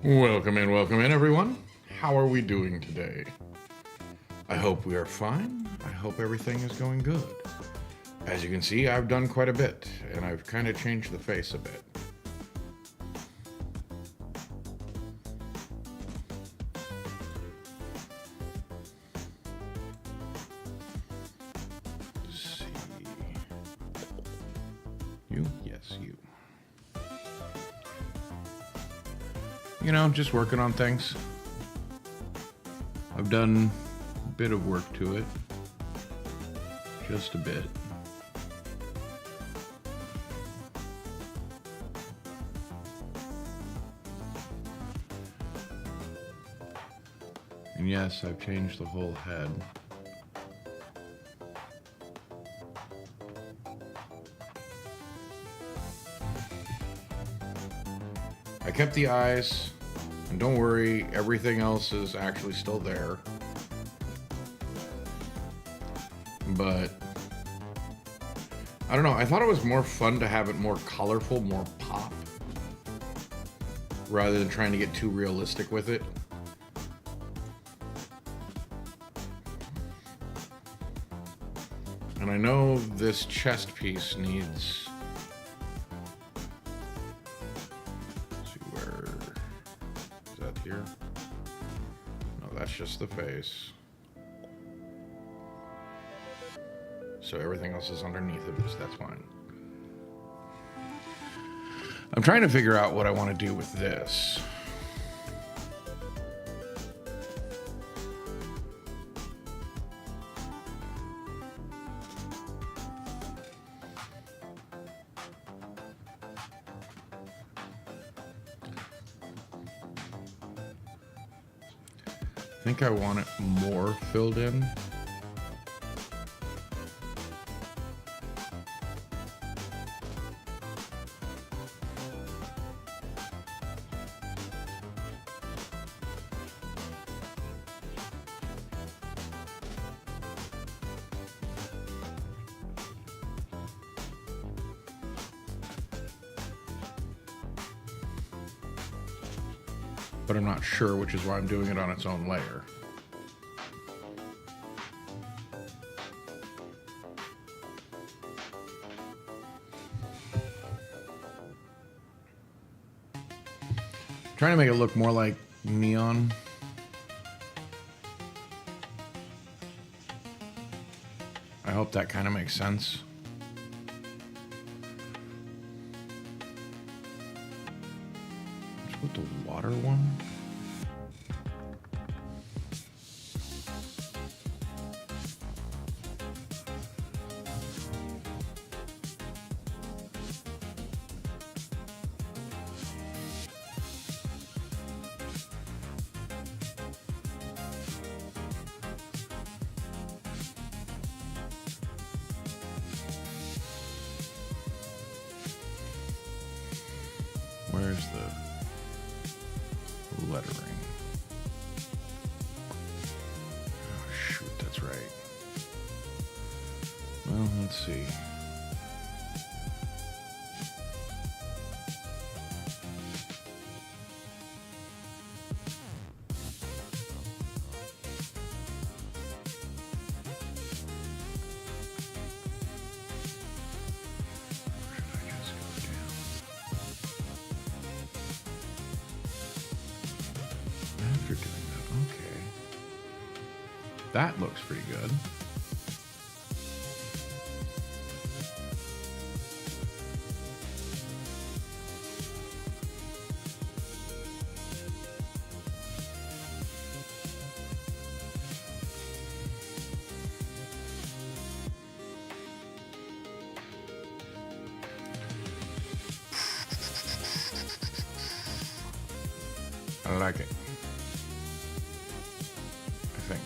Welcome in, everyone. How are we doing today? I hope we are fine. I hope everything is going good. As you can see, I've done quite a bit, and I've kind of changed the face a bit. Let's see. You? Yes, you. You know, just working on things. I've done a bit of work to it. Just a bit. And yes, I've changed the whole head. I kept the eyes, and don't worry, everything else is actually still there. But I don't know, I thought it was more fun to have it more colorful, more pop, rather than trying to get too realistic with it. And I know this chest piece needs... Let's see, where... Is that here? No, that's just the face. So everything else is underneath of this, that's fine. I'm trying to figure out what I want to do with this. I think I want it more filled in. But I'm not sure, which is why I'm doing it on its own layer. Trying to make it look more like neon. I hope that kind of makes sense. Let's put the water one. Where's the lettering? Oh, shoot, that's right. Well, let's see. After doing that, okay. That looks pretty good. I like it. I think.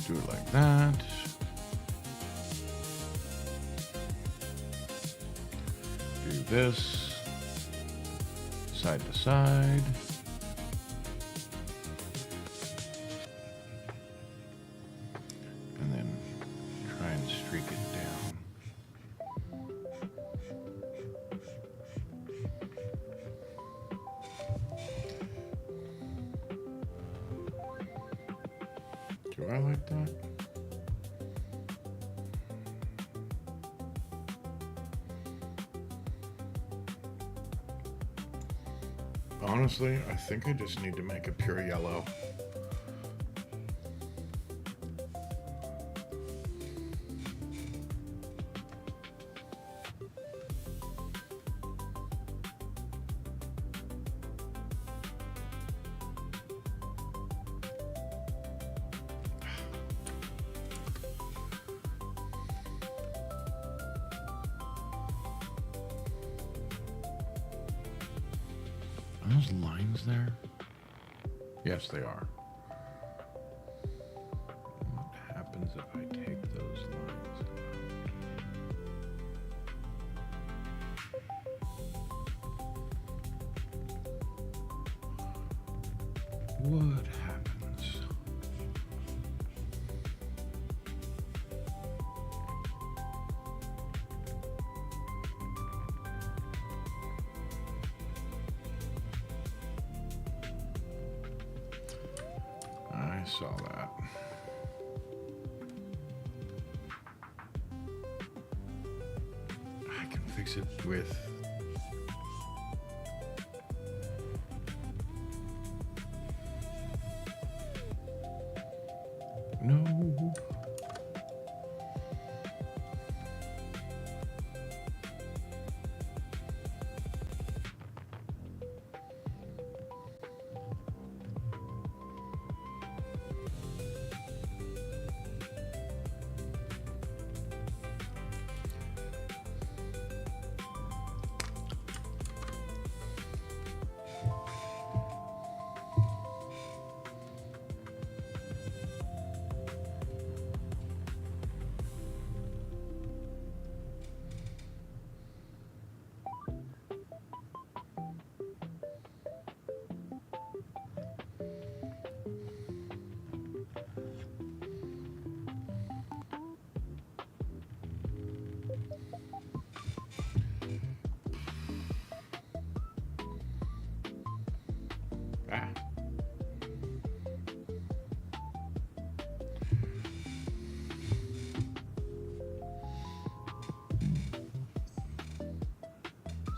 Do it like that. this, side to side. And then try and streak it down. Do I like that? Honestly, I think I just need to make it pure yellow. Are those lines there? Yes, they are. What happens if I take those lines out? What happens? I saw that. I can fix it with... No. Ah.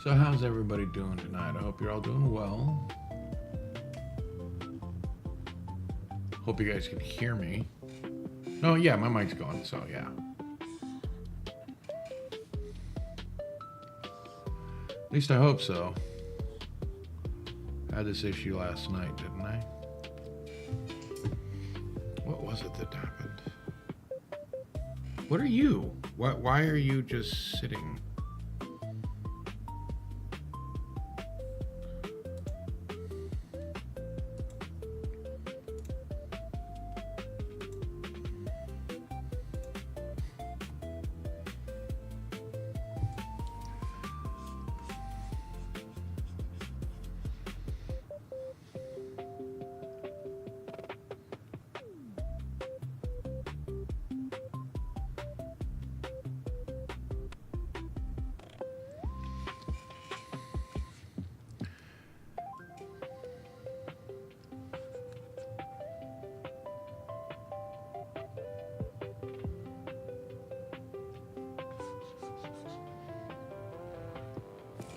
So how's everybody doing tonight? I hope you're all doing well. Hope you guys can hear me. Oh yeah, my mic's going, so yeah. At least I hope so. I had this issue last night, didn't I? What was it that happened? What are you? Why are you just sitting?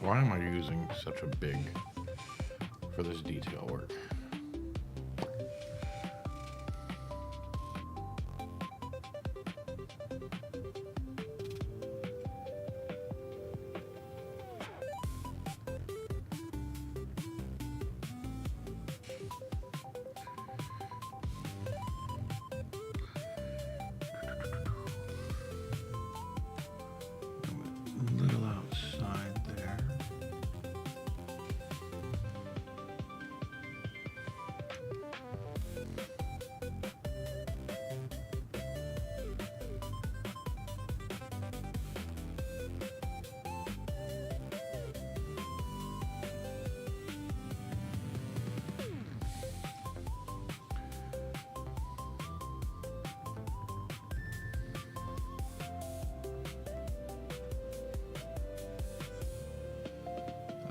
Why am I using such a big for this detail work? A little outside there.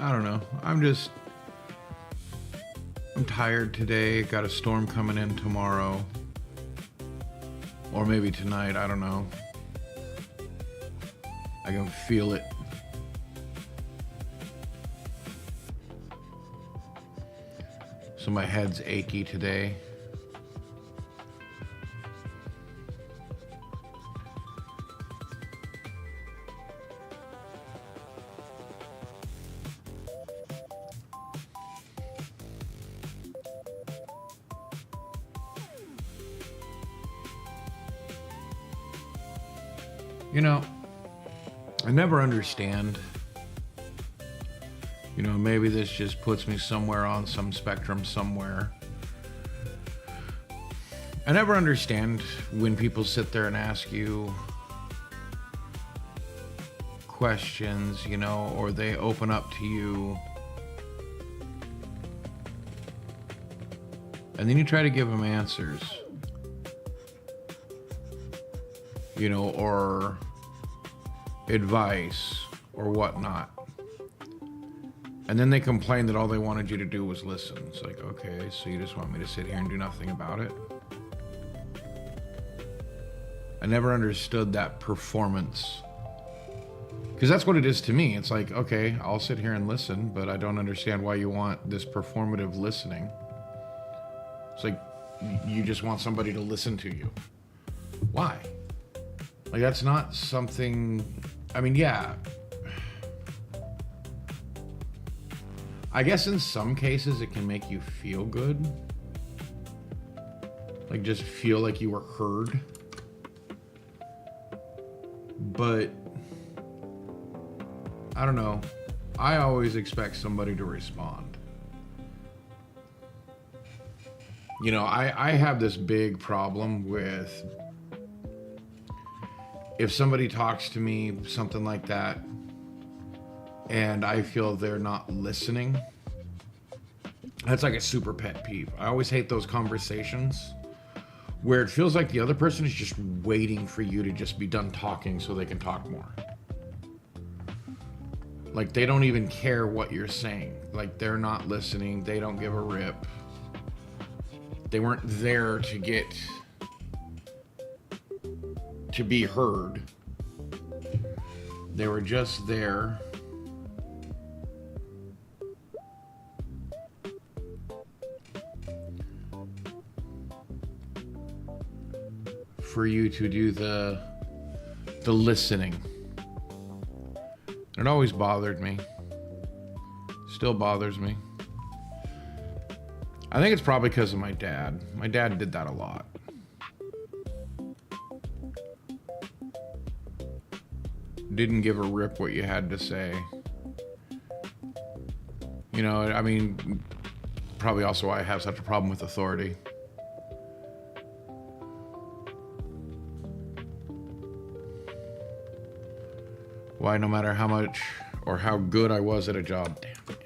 I don't know. I'm tired today. Got a storm coming in tomorrow. Or maybe tonight, I don't know. I can feel it. So my head's achy today. You know, I never understand. You know, maybe this just puts me somewhere on some spectrum somewhere. I never understand when people sit there and ask you questions, you know, or they open up to you. And then you try to give them answers. You know, or advice or whatnot. And then they complain that all they wanted you to do was listen. It's like, okay, so you just want me to sit here and do nothing about it? I never understood that performance. Because that's what it is to me. It's like, okay, I'll sit here and listen, but I don't understand why you want this performative listening. It's like, you just want somebody to listen to you. Why? Like, that's not something... I mean, yeah. I guess in some cases it can make you feel good. Like, just feel like you were heard. But, I don't know. I always expect somebody to respond. You know, I have this big problem with... if somebody talks to me, something like that, and I feel they're not listening, that's like a super pet peeve. I always hate those conversations where it feels like the other person is just waiting for you to just be done talking so they can talk more. Like, they don't even care what you're saying. Like, they're not listening. They don't give a rip. They weren't there to be heard. They were just there for you to do the listening. It always bothered me. Still bothers me. I think it's probably because of my dad. My dad did that a lot. Didn't give a rip what you had to say. You know, I mean, probably also why I have such a problem with authority. Why, no matter how much or how good I was at a job, damn it,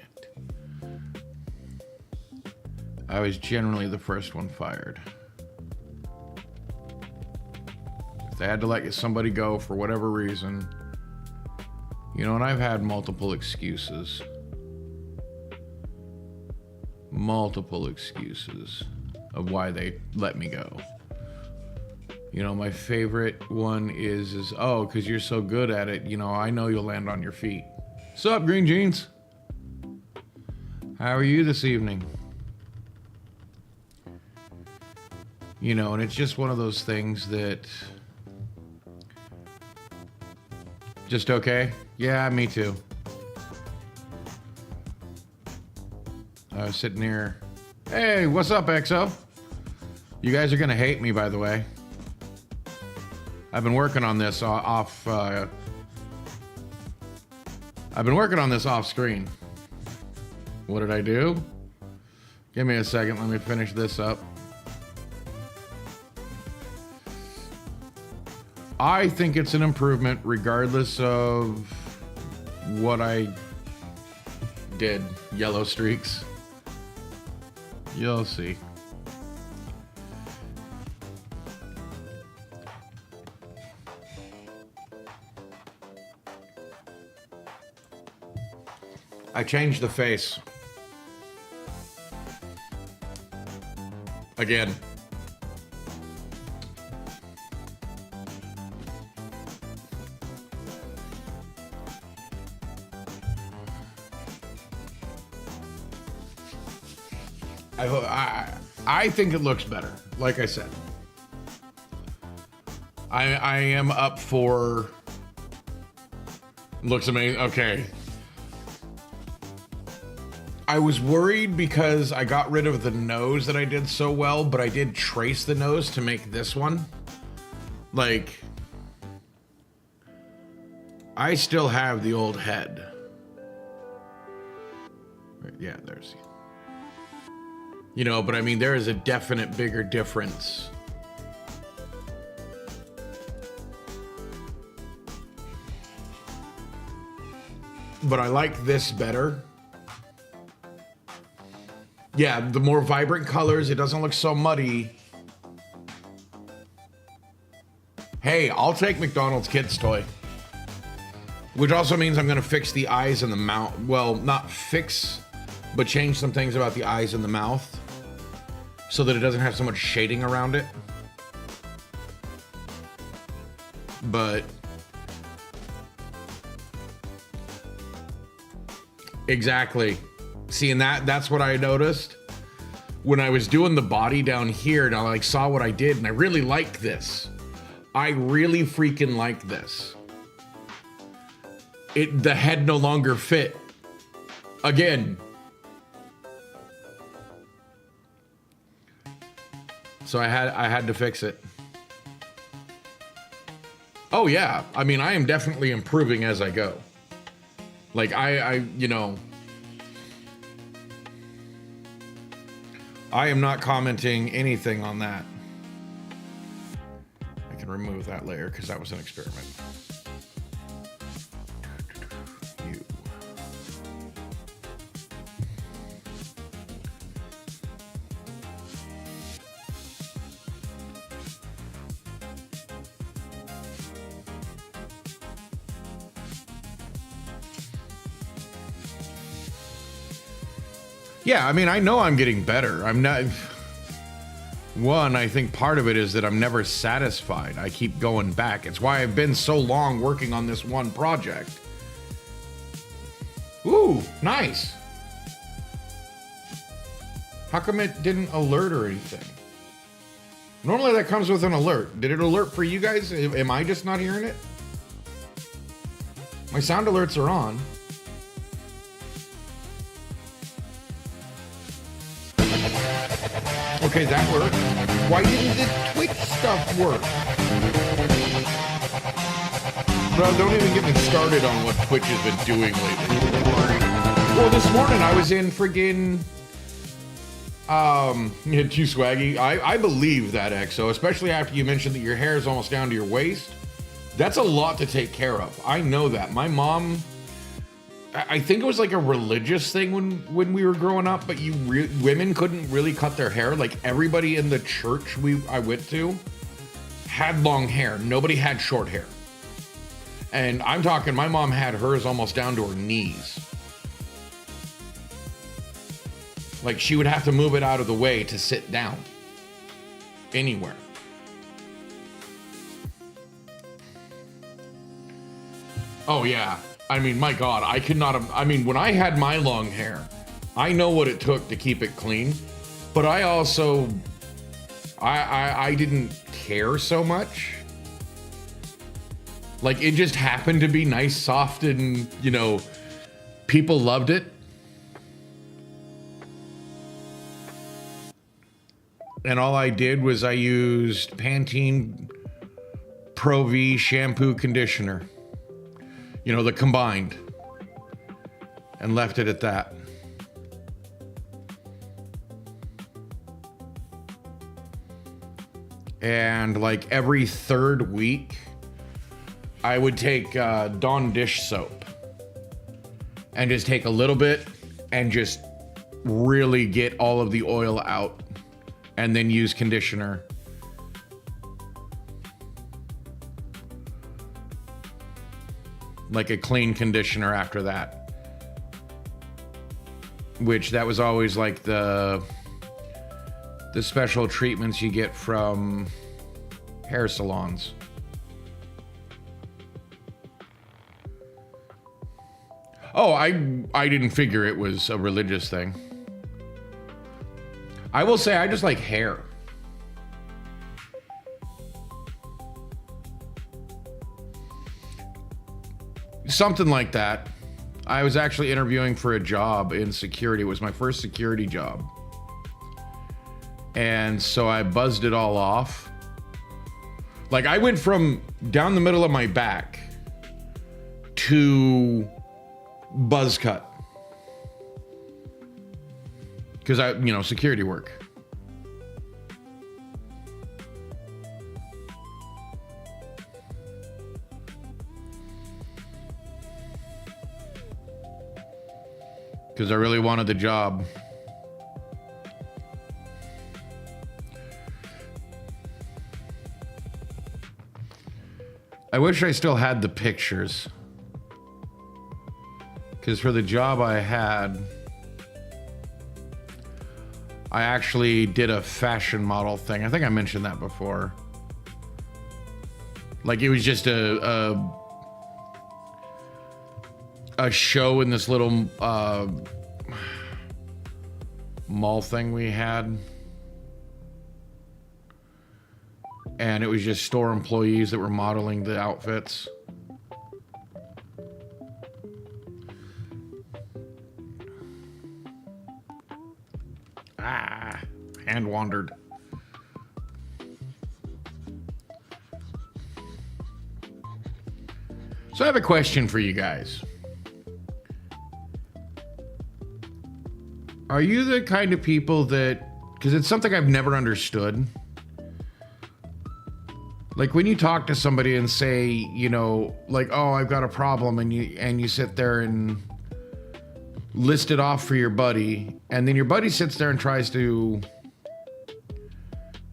I was generally the first one fired. If they had to let somebody go for whatever reason, you know, and I've had multiple excuses of why they let me go. You know, my favorite one is oh, because you're so good at it, you know, I know you'll land on your feet. Sup, Green Jeans? How are you this evening? You know, and it's just one of those things that... Just okay? Yeah, me too. I was sitting here. Hey, what's up, EXO? You guys are gonna hate me, by the way. I've been working on this off screen. What did I do? Give me a second, let me finish this up. I think it's an improvement regardless of what I did. Yellow streaks. You'll see. I changed the face. Again. I think it looks better. Like I said, I am up for. Looks amazing. Okay. I was worried because I got rid of the nose that I did so well, but I did trace the nose to make this one. Like, I still have the old head. Yeah, there's. You know, but I mean, there is a definite bigger difference. But I like this better. Yeah, the more vibrant colors, it doesn't look so muddy. Hey, I'll take McDonald's Kids Toy. Which also means I'm gonna fix the eyes and the mouth. Well, not fix, but change some things about the eyes and the mouth so that it doesn't have so much shading around it. But exactly. See, and that's what I noticed when I was doing the body down here, and I like saw what I did, and I really like this. I really freaking like this. The head no longer fit. Again. So I had to fix it. Oh yeah, I mean, I am definitely improving as I go. Like you know, I am not commenting anything on that. I can remove that layer because that was an experiment. You. Yeah, I mean, I know I'm getting better. I'm not. One, I think part of it is that I'm never satisfied. I keep going back. It's why I've been so long working on this one project. Ooh, nice. How come it didn't alert or anything? Normally that comes with an alert. Did it alert for you guys? Am I just not hearing it? My sound alerts are on. Okay, that worked. Why didn't the Twitch stuff work? Bro, don't even get me started on what Twitch has been doing lately. Well, this morning I was in friggin' too swaggy. I believe that, EXO, especially after you mentioned that your hair is almost down to your waist. That's a lot to take care of. I know that. My mom, I think it was like a religious thing when we were growing up, but women couldn't really cut their hair. Like everybody in the church I went to had long hair. Nobody had short hair. And I'm talking, my mom had hers almost down to her knees. Like she would have to move it out of the way to sit down anywhere. Oh yeah. I mean, my God, I could not have, I mean, when I had my long hair, I know what it took to keep it clean, but I also, I didn't care so much. Like, it just happened to be nice, soft, and, you know, people loved it. And all I did was I used Pantene Pro V shampoo conditioner. You know, the combined, and left it at that. And like every third week, I would take Dawn dish soap and just take a little bit and just really get all of the oil out, and then use conditioner. Like a clean conditioner after that. which that was always like the special treatments you get from hair salons. Oh, I didn't figure it was a religious thing. I will say I just like hair. Something like that. I was actually interviewing for a job in security. It was my first security job. And so I buzzed it all off. Like I went from down the middle of my back to buzz cut. Because security work. Because I really wanted the job. I wish I still had the pictures. Because for the job I had, I actually did a fashion model thing. I think I mentioned that before. Like it was just a show in this little mall thing we had. And it was just store employees that were modeling the outfits. Hand wandered. So I have a question for you guys. Are you the kind of people that, because it's something I've never understood. Like when you talk to somebody and say, like, oh, I've got a problem, and you sit there and list it off for your buddy, and then your buddy sits there and tries to,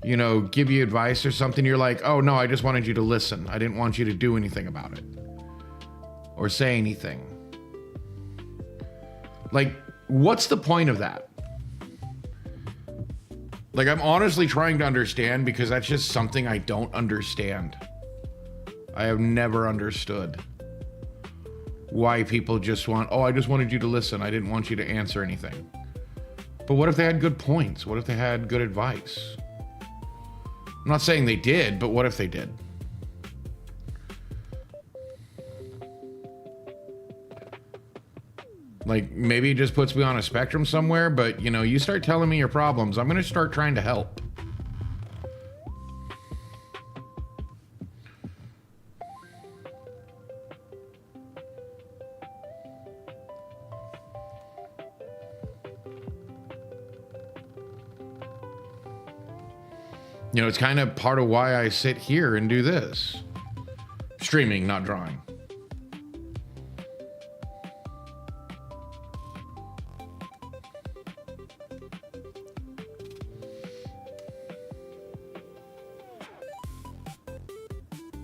give you advice or something. You're like, oh no, I just wanted you to listen. I didn't want you to do anything about it or say anything. Like, what's the point of that? Like, I'm honestly trying to understand, because that's just something I don't understand. I have never understood why people just want, oh, I just wanted you to listen. I didn't want you to answer anything. But what if they had good points? What if they had good advice? I'm not saying they did, but what if they did? Like, maybe it just puts me on a spectrum somewhere, but, you start telling me your problems, I'm going to start trying to help. It's kind of part of why I sit here and do this. Streaming, not drawing.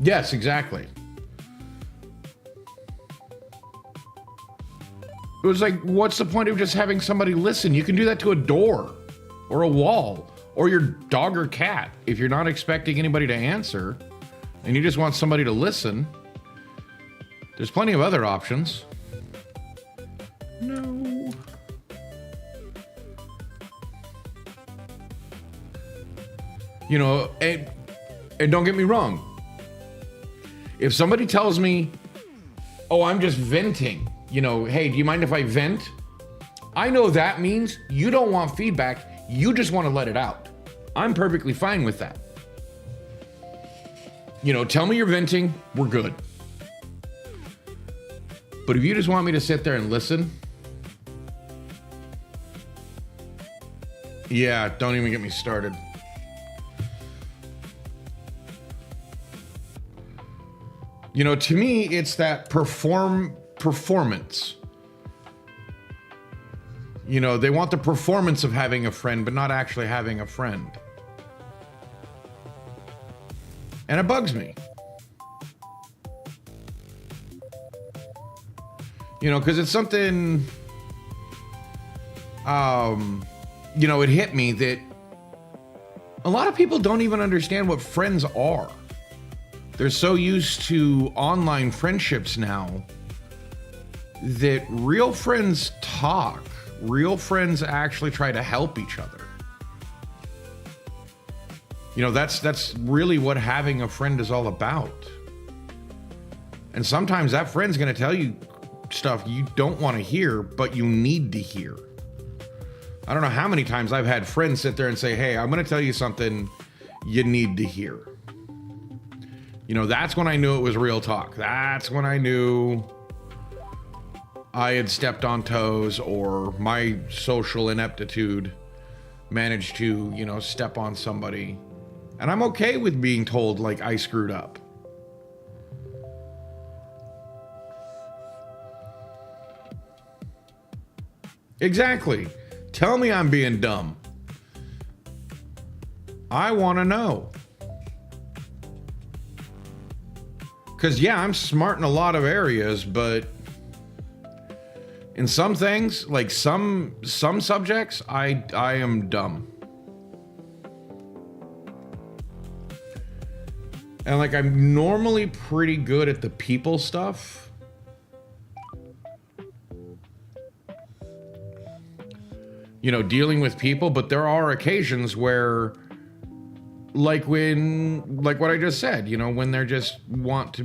Yes, exactly. It was like, what's the point of just having somebody listen? You can do that to a door or a wall or your dog or cat. If you're not expecting anybody to answer and you just want somebody to listen, there's plenty of other options. No. And don't get me wrong. If somebody tells me, oh, I'm just venting, hey, do you mind if I vent? I know that means you don't want feedback. You just want to let it out. I'm perfectly fine with that. Tell me you're venting, we're good. But if you just want me to sit there and listen, yeah, don't even get me started. To me, it's that performance. They want the performance of having a friend, but not actually having a friend. And it bugs me. Because it's something it hit me that a lot of people don't even understand what friends are. They're so used to online friendships now that real friends talk. Real friends actually try to help each other. That's really what having a friend is all about. And sometimes that friend's going to tell you stuff you don't want to hear, but you need to hear. I don't know how many times I've had friends sit there and say, hey, I'm going to tell you something you need to hear. That's when I knew it was real talk. That's when I knew I had stepped on toes, or my social ineptitude managed to, step on somebody. And I'm okay with being told like I screwed up. Exactly. Tell me I'm being dumb. I want to know. Because, yeah, I'm smart in a lot of areas, but in some things, like some subjects, I am dumb. And, like, I'm normally pretty good at the people stuff. Dealing with people, but there are occasions where, like what I just said, when they're just want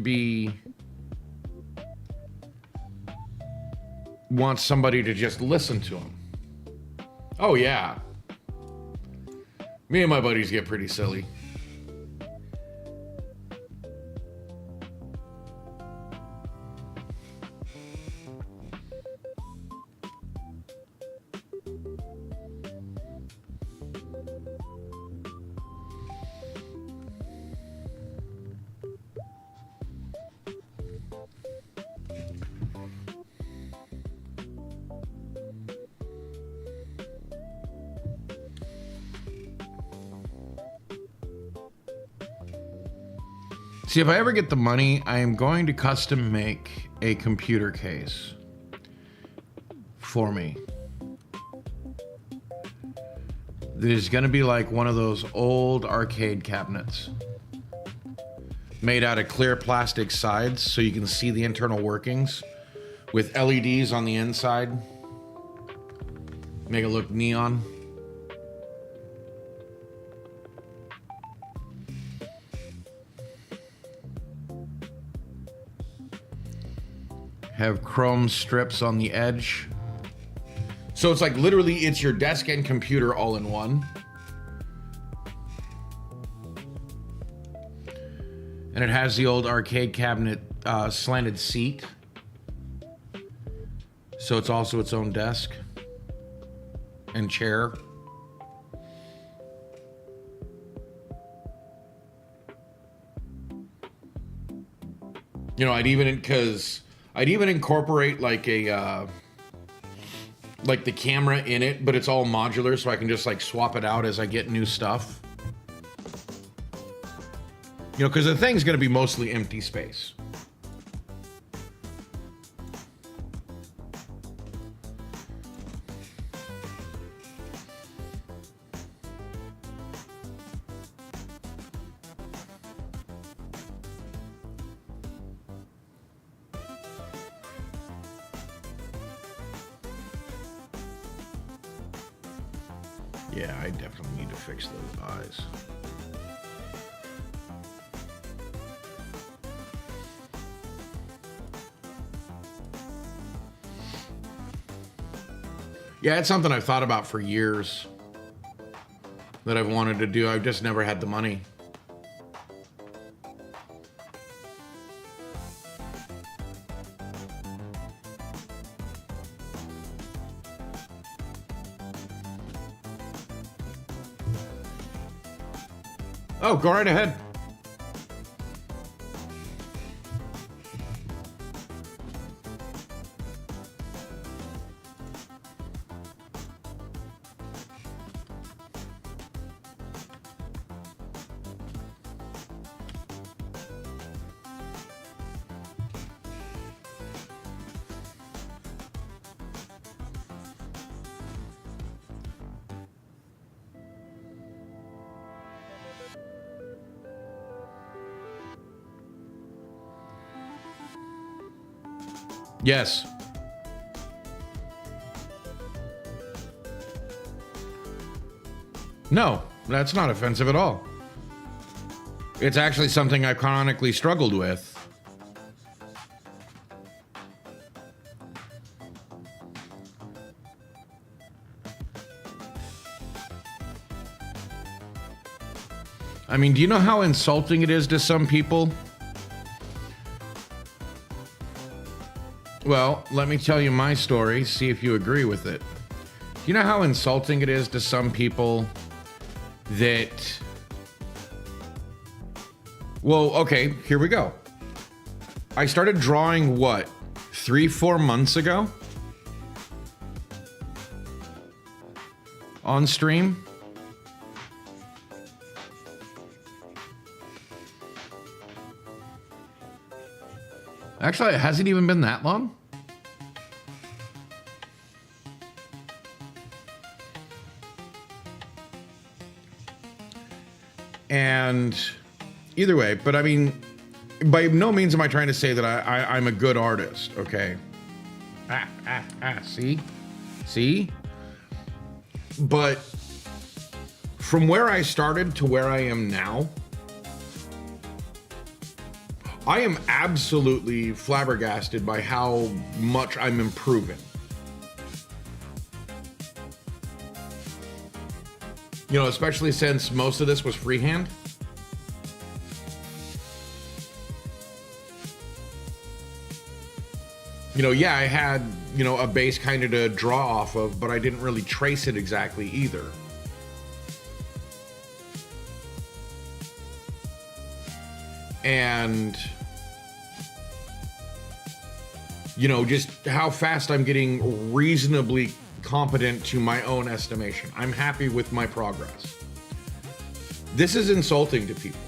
somebody to just listen to them. Oh yeah. Me and my buddies get pretty silly. See, if I ever get the money, I am going to custom make a computer case for me. There's going to be like one of those old arcade cabinets made out of clear plastic sides so you can see the internal workings with LEDs on the inside. Make it look neon. Have chrome strips on the edge. So it's like literally it's your desk and computer all in one. And it has the old arcade cabinet slanted seat. So it's also its own desk and chair. I'd even incorporate like a like the camera in it, but it's all modular, so I can just like swap it out as I get new stuff. Because the thing's gonna be mostly empty space. Yeah, I definitely need to fix those eyes. Yeah, it's something I've thought about for years that I've wanted to do. I've just never had the money. Oh, go right ahead. Yes. No, that's not offensive at all. It's actually something I chronically struggled with. I mean, do you know how insulting it is to some people? Well, let me tell you my story, see if you agree with it. Do you know how insulting it is to some people that... Well, okay, here we go. I started drawing, what, 3-4 months ago? On stream? Actually, it hasn't even been that long. And either way, but I mean, by no means am I trying to say that I'm a good artist, okay? See? But from where I started to where I am now, I am absolutely flabbergasted by how much I'm improving. You know, especially since most of this was freehand. You know, yeah, I had, you know, a base kind of to draw off of, but I didn't really trace it exactly either. And, you know, just how fast I'm getting reasonably competent to my own estimation. I'm happy with my progress. This is insulting to people.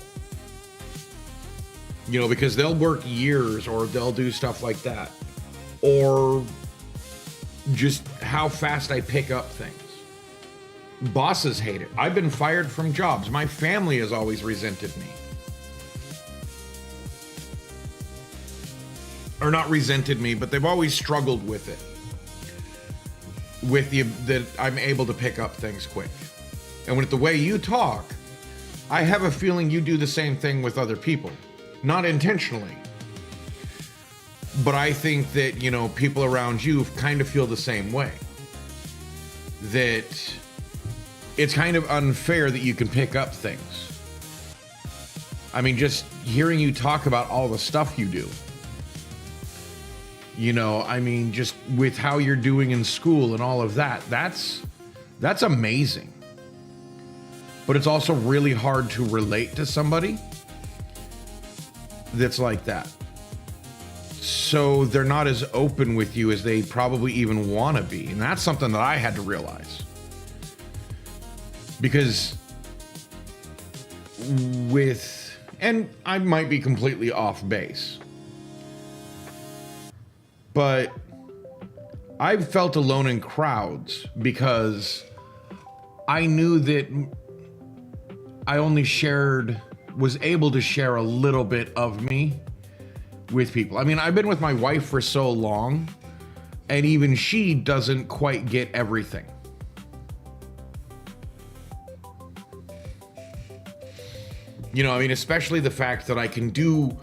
You know, because they'll work years or they'll do stuff like that. Or just how fast I pick up things. Bosses hate it. I've been fired from jobs. My family has always resented me. Or not resented me, but they've always struggled with it. With that I'm able to pick up things quick. And with the way you talk, I have a feeling you do the same thing with other people. Not intentionally. But I think that, you know, people around you kind of feel the same way. That it's kind of unfair that you can pick up things. I mean, just hearing you talk about all the stuff you do. You know, I mean, just with how you're doing in school and all of that, that's amazing. But it's also really hard to relate to somebody that's like that. So they're not as open with you as they probably even want to be. And that's something that I had to realize. Because and I might be completely off base, but I've felt alone in crowds because I knew that I only was able to share a little bit of me with people. I mean, I've been with my wife for so long, and even she doesn't quite get everything. You know, I mean, especially the fact that I can do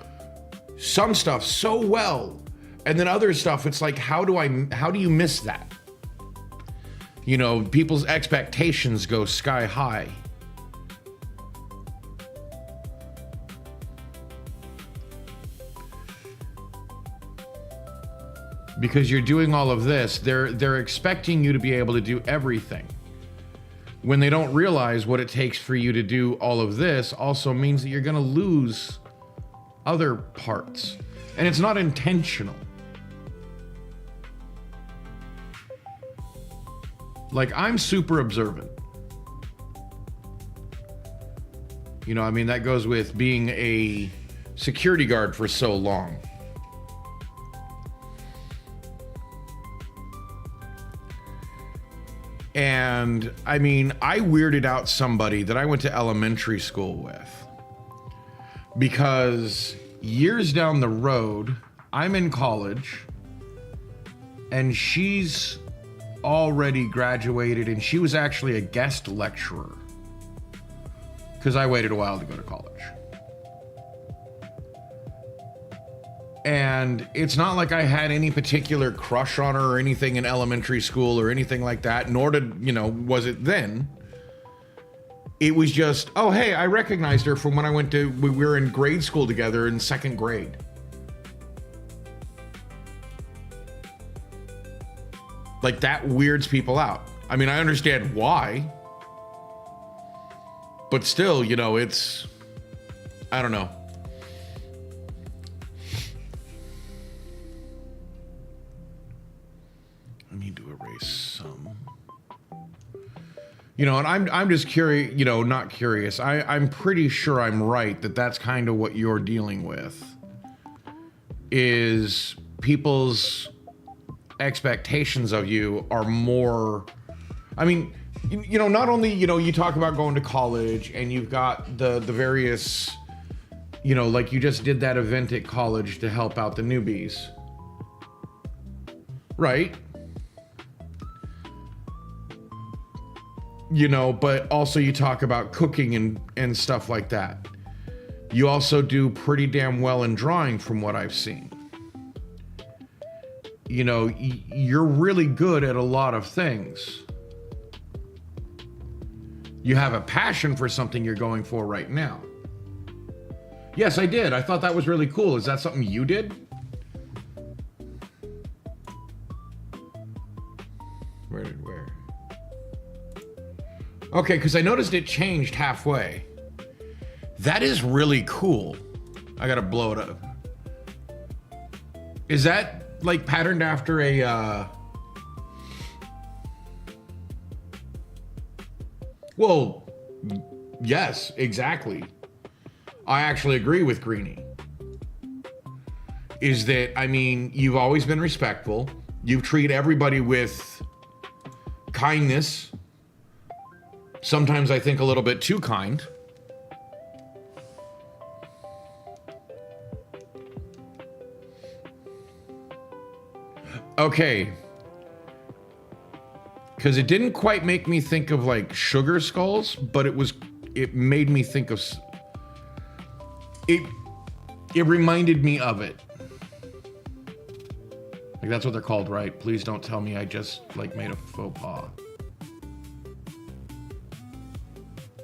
some stuff so well, and then other stuff, it's like, how do you miss that? You know, people's expectations go sky high. Because you're doing all of this, they're expecting you to be able to do everything. When they don't realize what it takes for you to do all of this also means that you're going to lose other parts. And it's not intentional. Like, I'm super observant. You know, I mean, that goes with being a security guard for so long. And I mean, I weirded out somebody that I went to elementary school with, because years down the road, I'm in college and she's already graduated, and she was actually a guest lecturer because I waited a while to go to college. And it's not like I had any particular crush on her or anything in elementary school or anything like that, nor did, was it then. It was just, oh, hey, I recognized her from when we were in grade school together in second grade. Like, that weirds people out. I mean, I understand why. But still, it's, I don't know. I need to erase some. And I'm just curious, not curious. I'm pretty sure I'm right that that's kind of what you're dealing with. Is people's expectations of you are more, I mean, not only, you talk about going to college and you've got the various, like you just did that event at college to help out the newbies. Right? But also you talk about cooking and stuff like that. You also do pretty damn well in drawing from what I've seen. You're really good at a lot of things. You have a passion for something you're going for right now. Yes, I did. I thought that was really cool. Is that something you did? Where? Okay, because I noticed it changed halfway. That is really cool. I gotta blow it up. Is that like patterned after a well, yes, exactly. I actually agree with Greenie. Is that, I mean, you've always been respectful. You treat everybody with kindness. Sometimes I think a little bit too kind. Okay. Because it didn't quite make me think of like sugar skulls, but it made me think of, it reminded me of it. Like, that's what they're called, right? Please don't tell me I just like made a faux pas.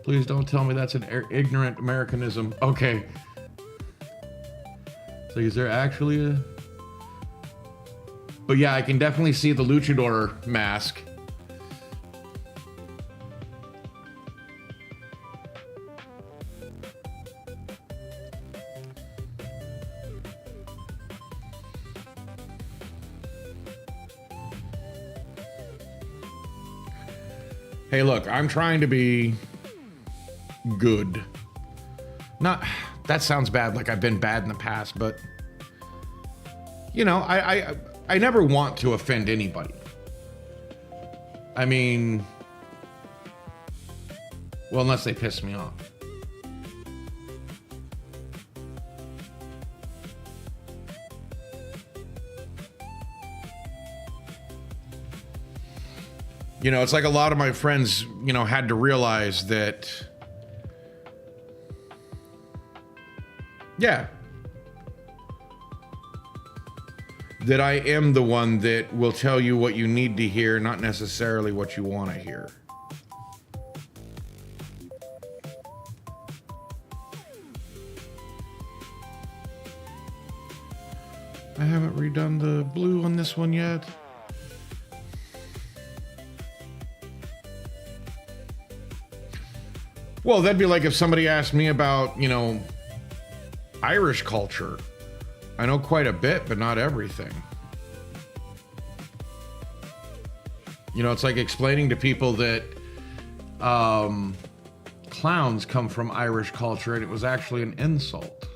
Please don't tell me that's an ignorant Americanism. Okay. So is there actually a... But yeah, I can definitely see the luchador mask. Hey, look, I'm trying to be good. Not, that sounds bad, like I've been bad in the past, but I never want to offend anybody. I mean, well, unless they piss me off. It's like a lot of my friends, had to realize that, yeah, that I am the one that will tell you what you need to hear, not necessarily what you want to hear. I haven't redone the blue on this one yet. Well, that'd be like if somebody asked me about, Irish culture. I know quite a bit, but not everything. It's like explaining to people that clowns come from Irish culture, and it was actually an insult.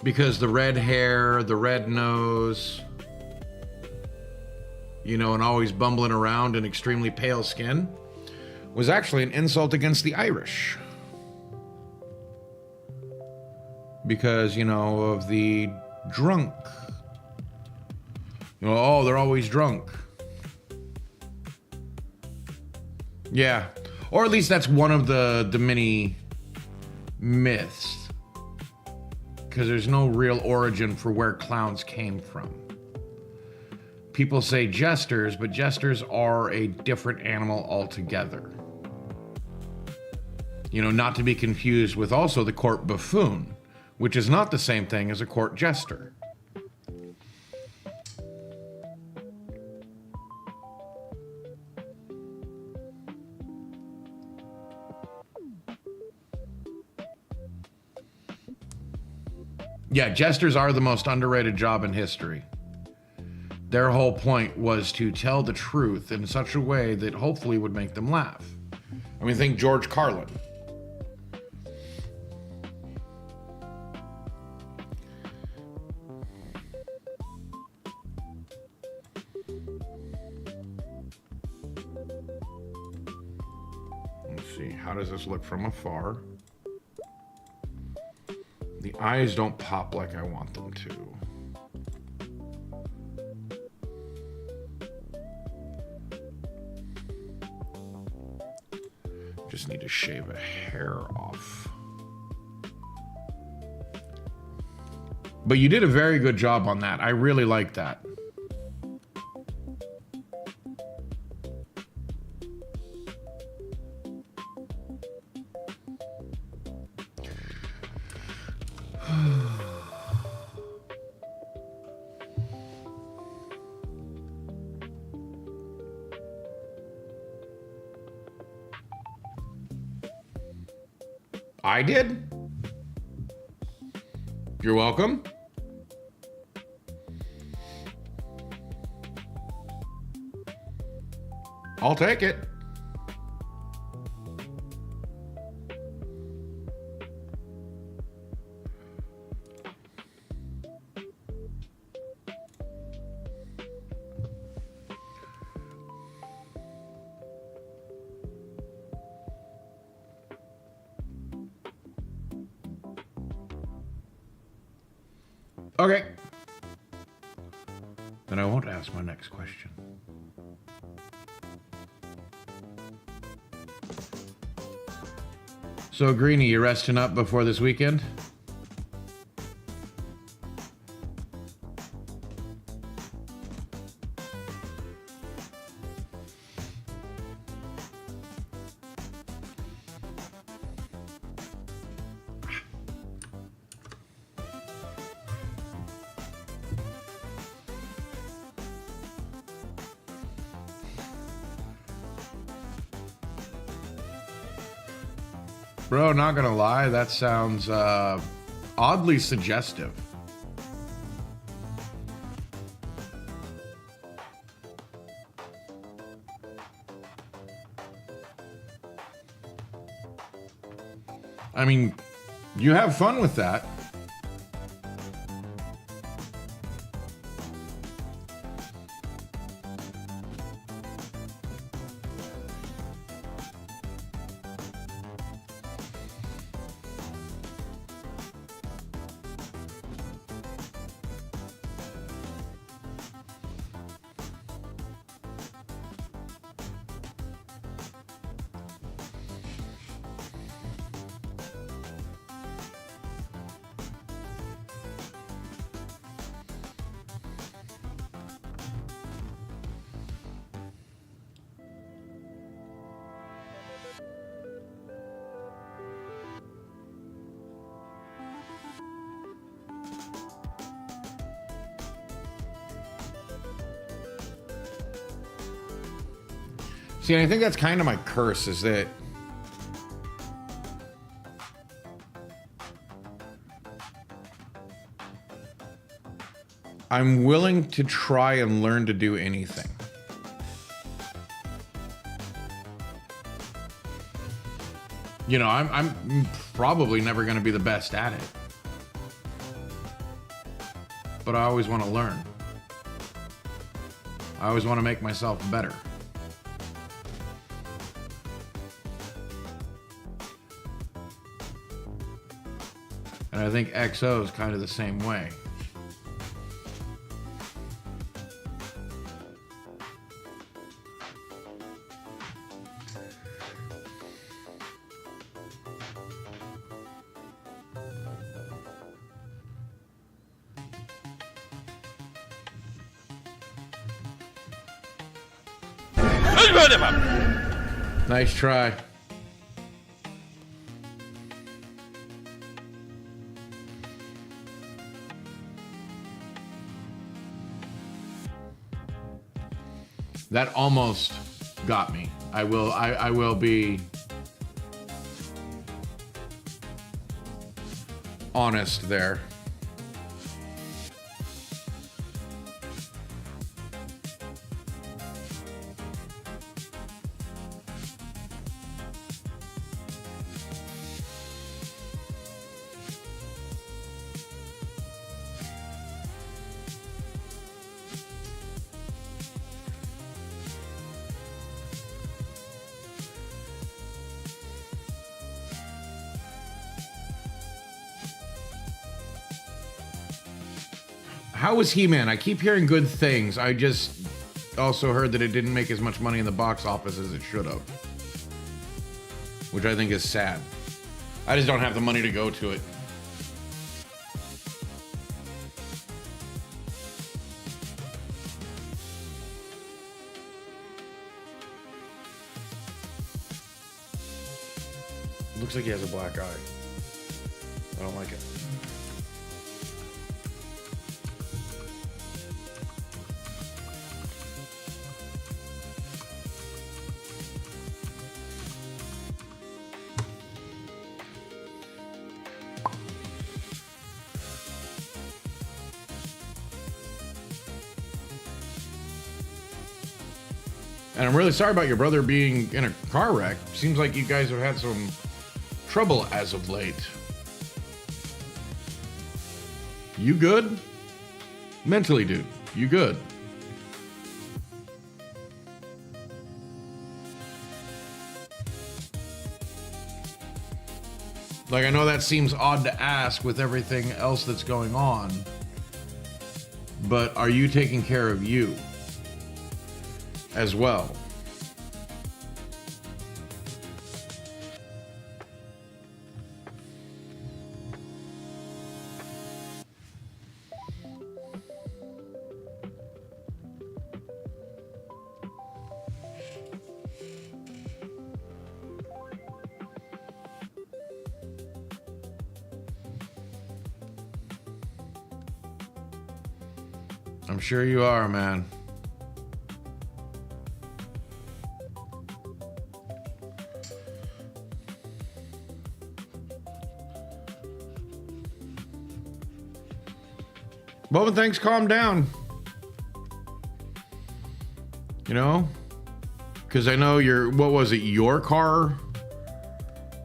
Because the red hair, the red nose, and always bumbling around and extremely pale skin. was actually an insult against the Irish. Because, of the drunk. Oh, they're always drunk. Yeah. Or at least that's one of the many myths. Because there's no real origin for where clowns came from. People say jesters, but jesters are a different animal altogether. Not to be confused with also the court buffoon, which is not the same thing as a court jester. Yeah, jesters are the most underrated job in history. Their whole point was to tell the truth in such a way that hopefully would make them laugh. I mean, think George Carlin. Let's see, how does this look from afar? The eyes don't pop like I want them to. Just need to shave a hair off. But you did a very good job on that. I really like that. I did. You're welcome. I'll take it. Okay. Then I won't ask my next question. So, Greenie, you resting up before this weekend? Bro, not gonna lie, that sounds oddly suggestive. I mean, you have fun with that. See, and I think that's kind of my curse, is that I'm willing to try and learn to do anything. You know, I'm probably never going to be the best at it. But I always want to learn. I always want to make myself better. And I think XO is kind of the same way. Nice try. That almost got me. I will be honest there. How was He-Man? I keep hearing good things. I just also heard that it didn't make as much money in the box office as it should have. Which I think is sad. I just don't have the money to go to it. Looks like he has a black eye. I don't like it. And I'm really sorry about your brother being in a car wreck. Seems like you guys have had some trouble as of late. You good? Mentally, dude. You good? Like, I know that seems odd to ask with everything else that's going on, but are you taking care of you as well? I'm sure you are, man. But when things calm down, you know, because I know what was it, your car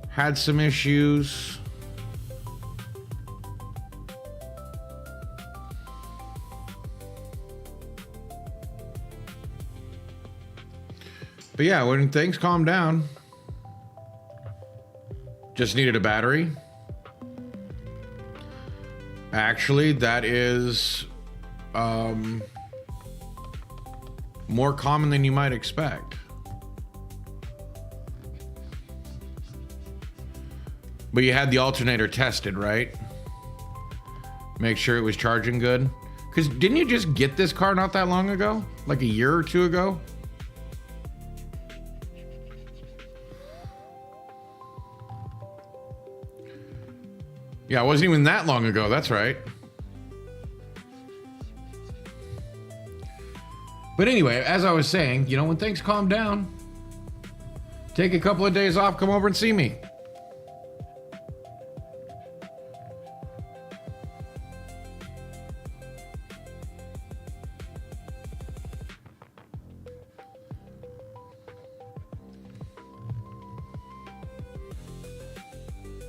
had some issues. But yeah, when things calm down, just needed a battery. Actually, that is more common than you might expect. But you had the alternator tested, right? Make sure it was charging good. Because didn't you just get this car not that long ago? Like a year or two ago? Yeah, it wasn't even that long ago. That's right. But anyway, as I was saying, you know, when things calm down, take a couple of days off, come over and see me.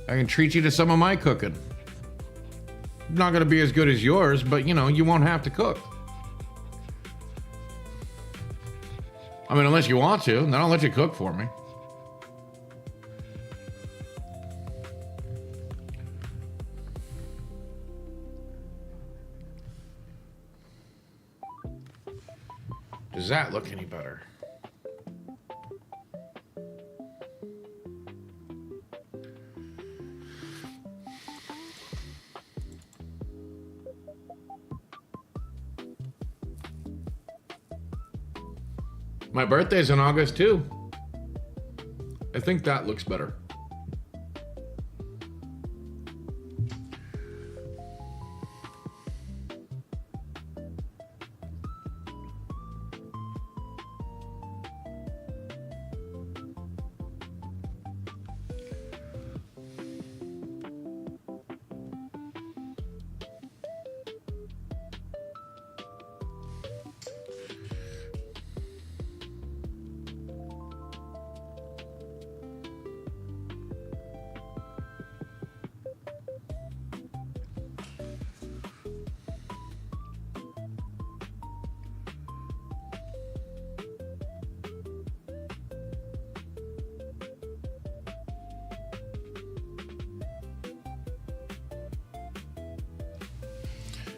I can treat you to some of my cooking. Not going to be as good as yours, but you know, you won't have to cook. I mean, unless you want to, then I'll let you cook for me. Does that look any better? My birthday's in August too. I think that looks better.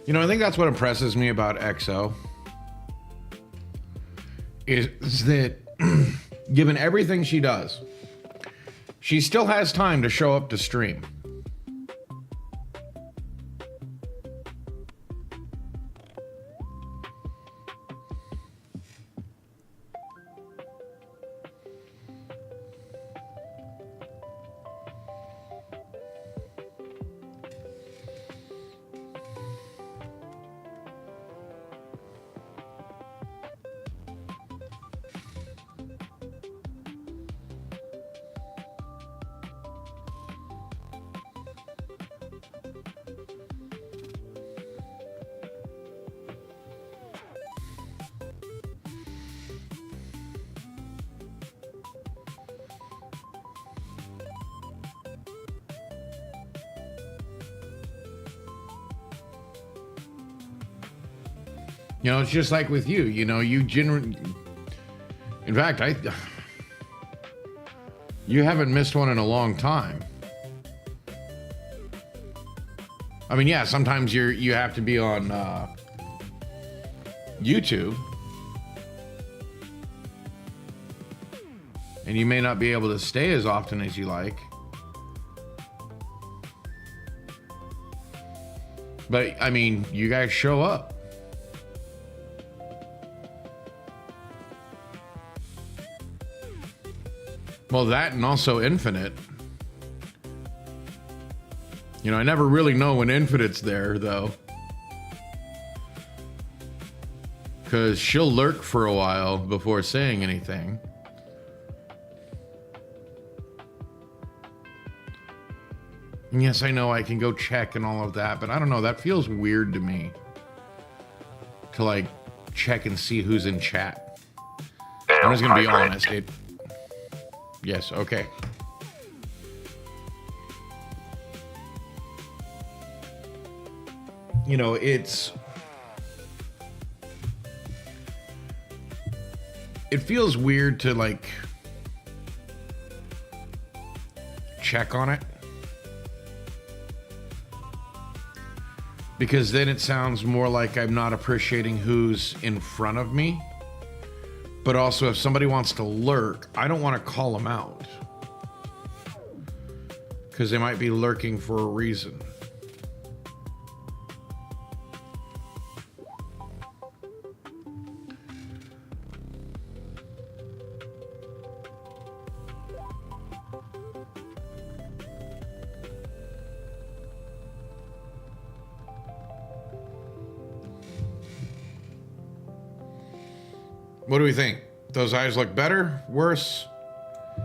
You know, I think that's what impresses me about EXO is that given everything she does, she still has time to show up to stream. You know, it's just like with you. You know, you generally... In fact, you haven't missed one in a long time. I mean, yeah, sometimes you have to be on YouTube. And you may not be able to stay as often as you like. But, I mean, you guys show up. Well, that and also Infinite. You know, I never really know when Infinite's there, though. Because she'll lurk for a while before saying anything. And yes, I know I can go check and all of that, but I don't know, that feels weird to me. To, like, check and see who's in chat. I'm just gonna be honest, Yes, okay. You know, it feels weird to, like, check on it. Because then it sounds more like I'm not appreciating who's in front of me. But also, if somebody wants to lurk, I don't want to call them out. Because they might be lurking for a reason. What do we think? Those eyes look better? Worse? I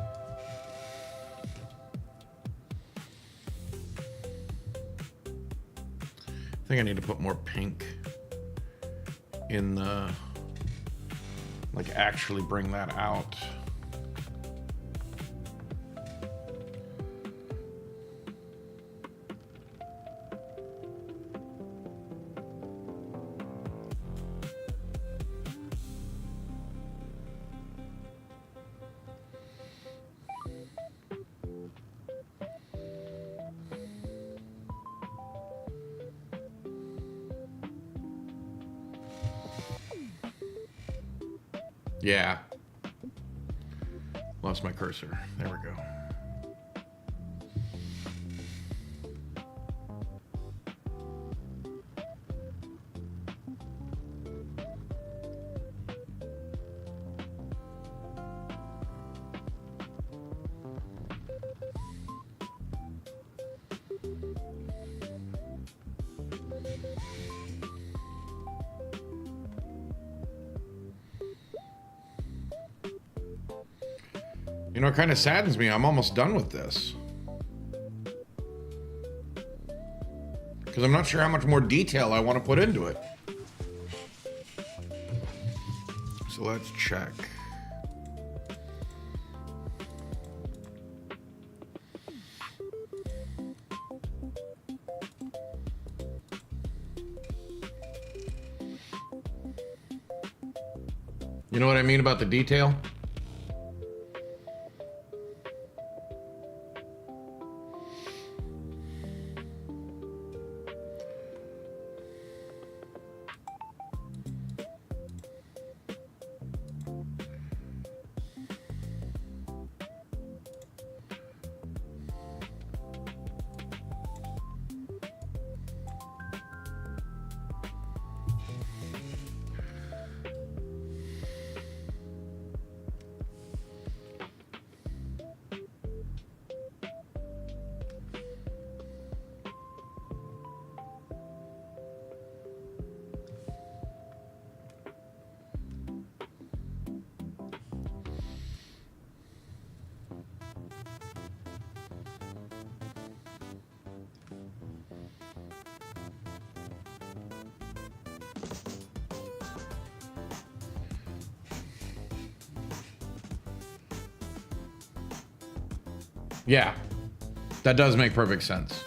think I need to put more pink in the... like, actually bring that out. Yeah. Lost my cursor. There we go. You know, it kind of saddens me. I'm almost done with this. Because I'm not sure how much more detail I want to put into it. So let's check. You know what I mean about the detail? Yeah, that does make perfect sense.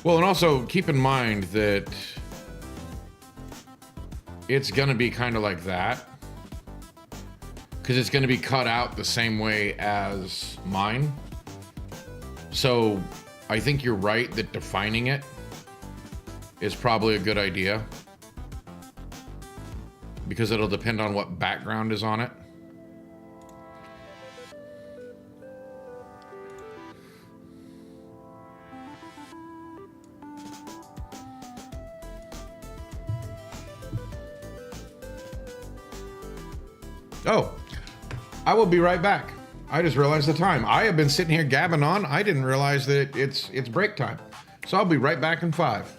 Well, and also keep in mind that it's going to be kind of like that because it's going to be cut out the same way as mine. So I think you're right that defining it is probably a good idea because it'll depend on what background is on it. Oh, I will be right back. I just realized the time. I have been sitting here gabbing on. I didn't realize that it's break time. So I'll be right back in 5.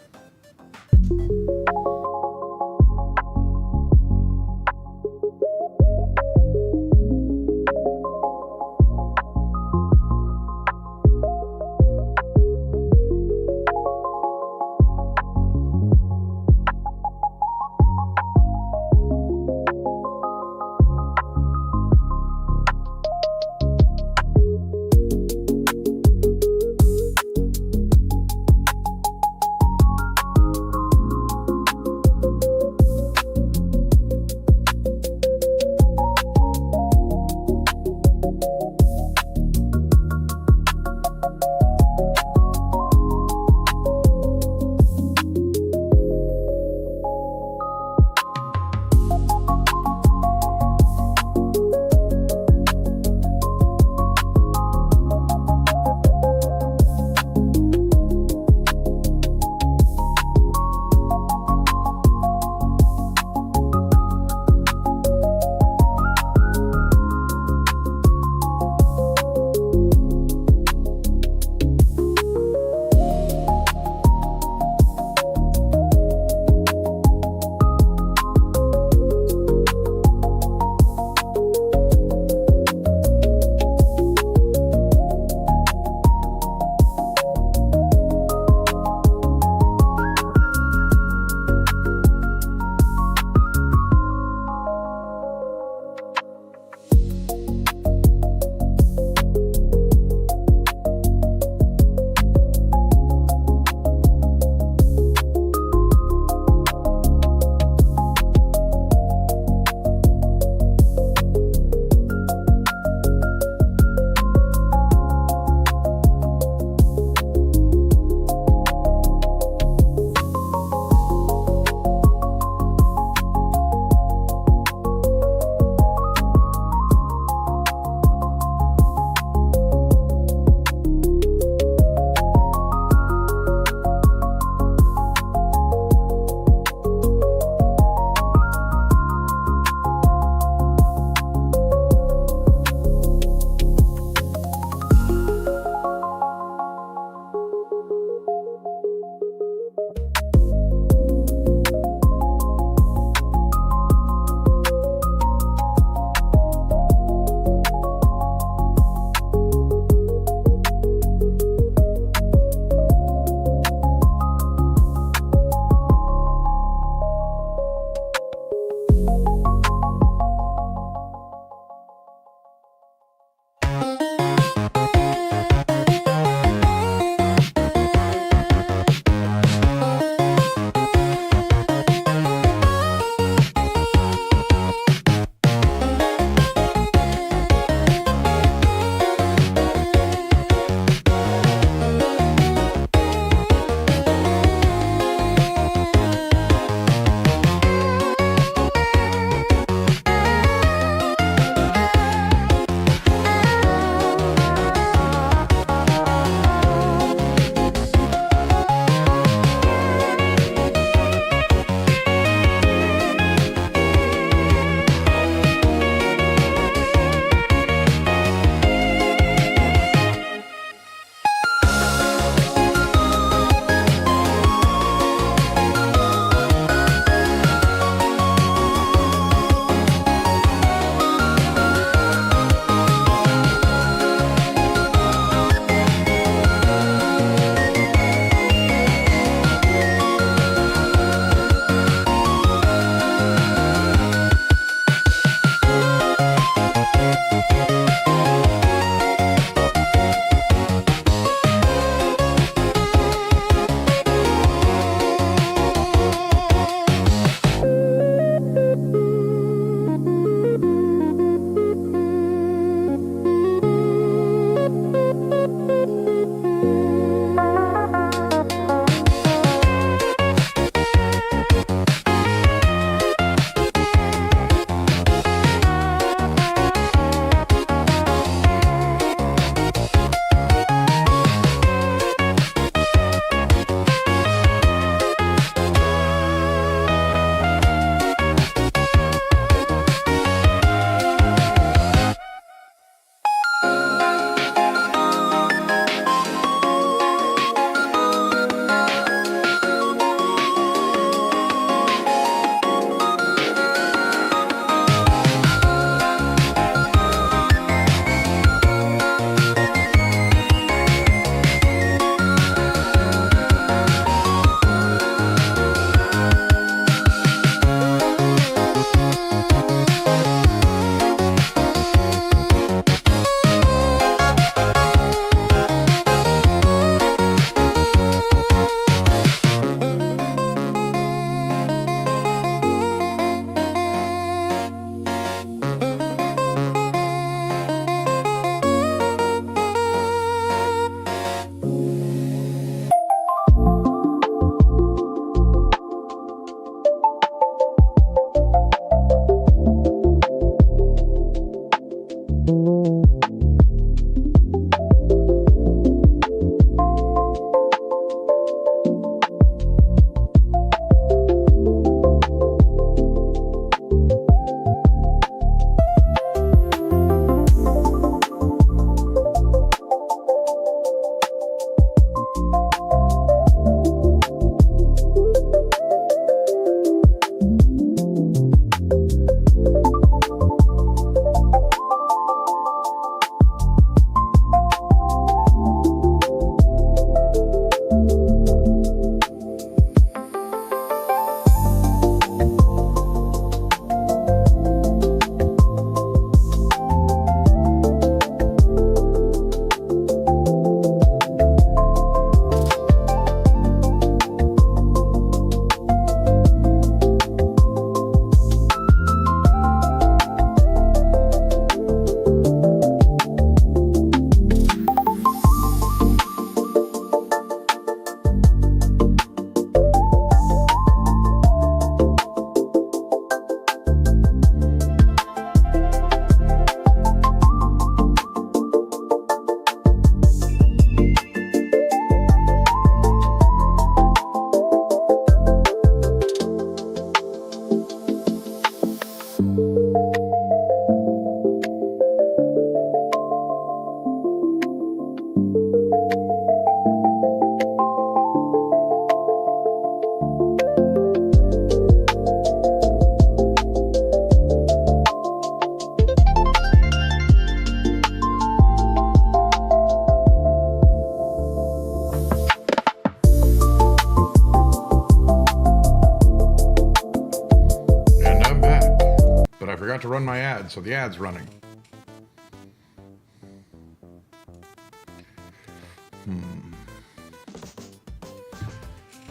forgot to run my ad, so the ad's running.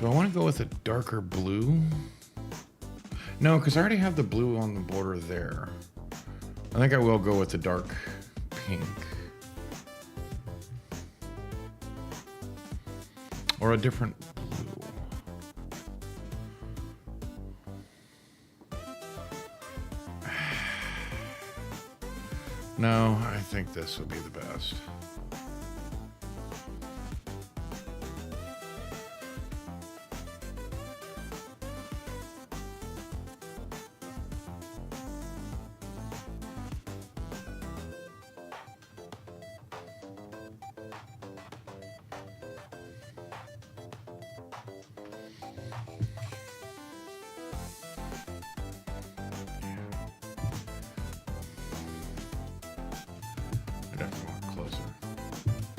Do I want to go with a darker blue? No, because I already have the blue on the border there. I think I will go with the dark pink. Or a different blue. No, I think this will be the best.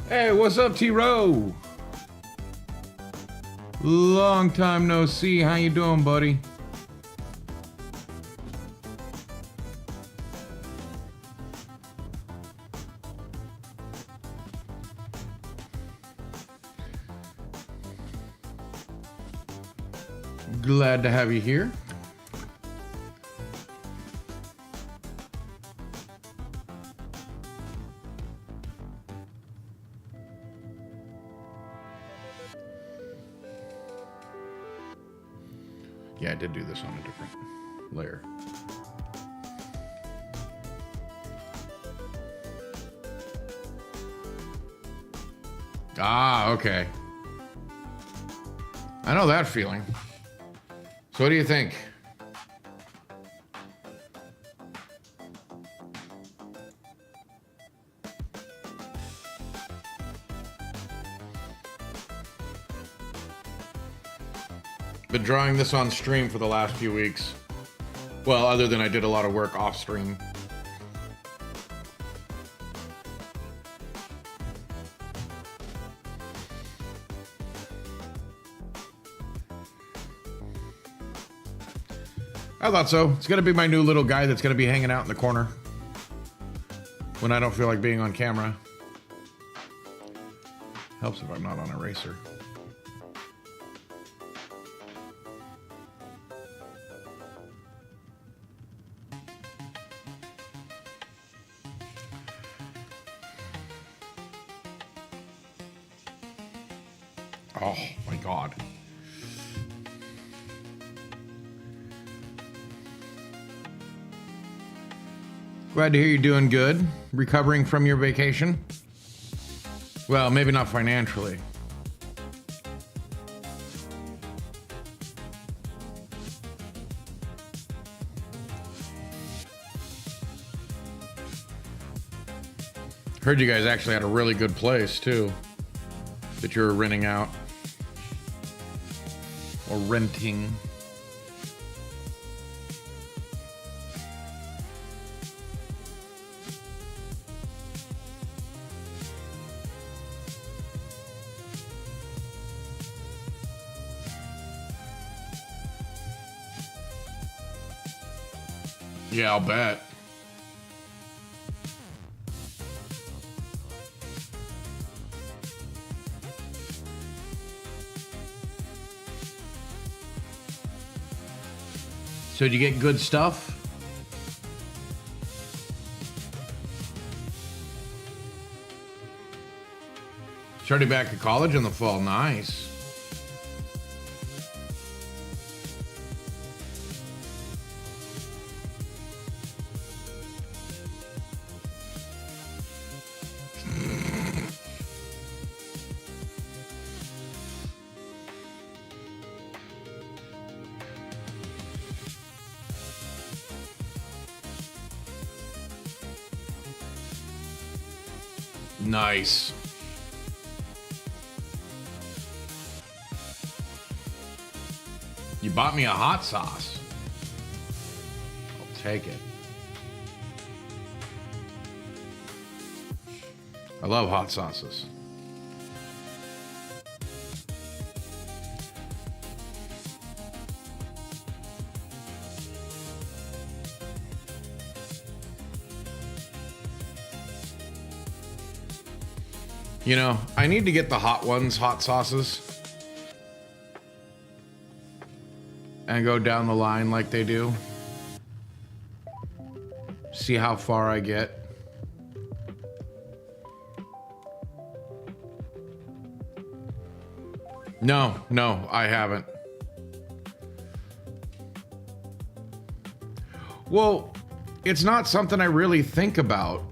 Hey, what's up, T-Row? Long time no see. How you doing, buddy? Glad to have you here. Yeah, I did do this on a different layer. Ah, okay. I know that feeling. So what do you think? Been drawing this on stream for the last few weeks. Well, other than I did a lot of work off stream. I thought so. It's gonna be my new little guy that's gonna be hanging out in the corner when I don't feel like being on camera. Helps if I'm not on eraser. Oh my God. Glad to hear you're doing good. Recovering from your vacation? Well, maybe not financially. Heard you guys actually had a really good place too that you were renting out. Or renting. Yeah, I'll bet. So did you get good stuff? Started back at college in the fall. Nice. Nice. You bought me a hot sauce. I'll take it. I love hot sauces. You know, I need to get the hot ones, hot sauces, and go down the line like they do. See how far I get. No, I haven't. Well, it's not something I really think about.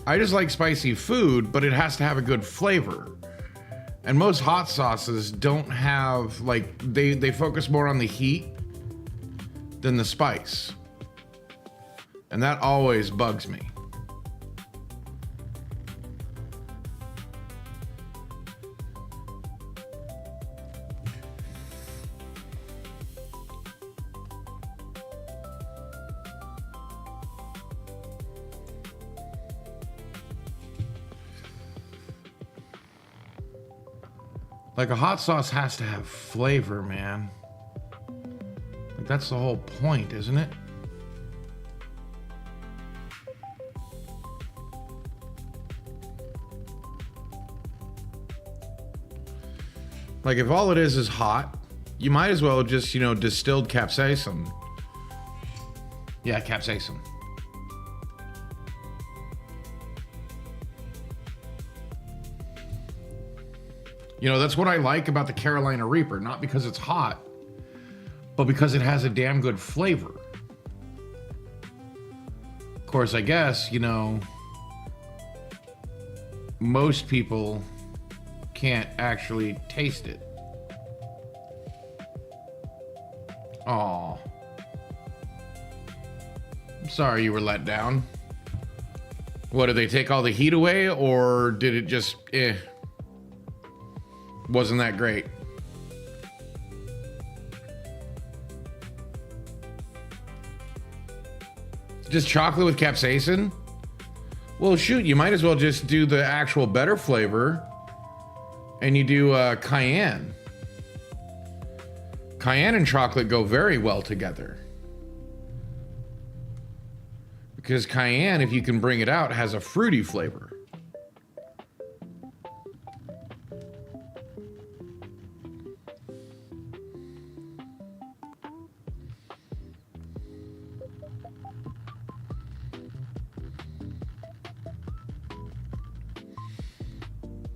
I just like spicy food, but it has to have a good flavor. And most hot sauces don't have, like, they focus more on the heat than the spice. And that always bugs me. Like, a hot sauce has to have flavor, man. Like, that's the whole point, isn't it? Like, if all it is hot, you might as well just, you know, distilled capsaicin. Yeah, capsaicin. You know, that's what I like about the Carolina Reaper. Not because it's hot, but because it has a damn good flavor. Of course, I guess, you know, most people can't actually taste it. Aw. I'm sorry you were let down. What, did they take all the heat away, or did it just, wasn't that great? Just chocolate with capsaicin? Well, shoot, you might as well just do the actual better flavor, and you do cayenne. Cayenne and chocolate go very well together. Because cayenne, if you can bring it out, has a fruity flavor.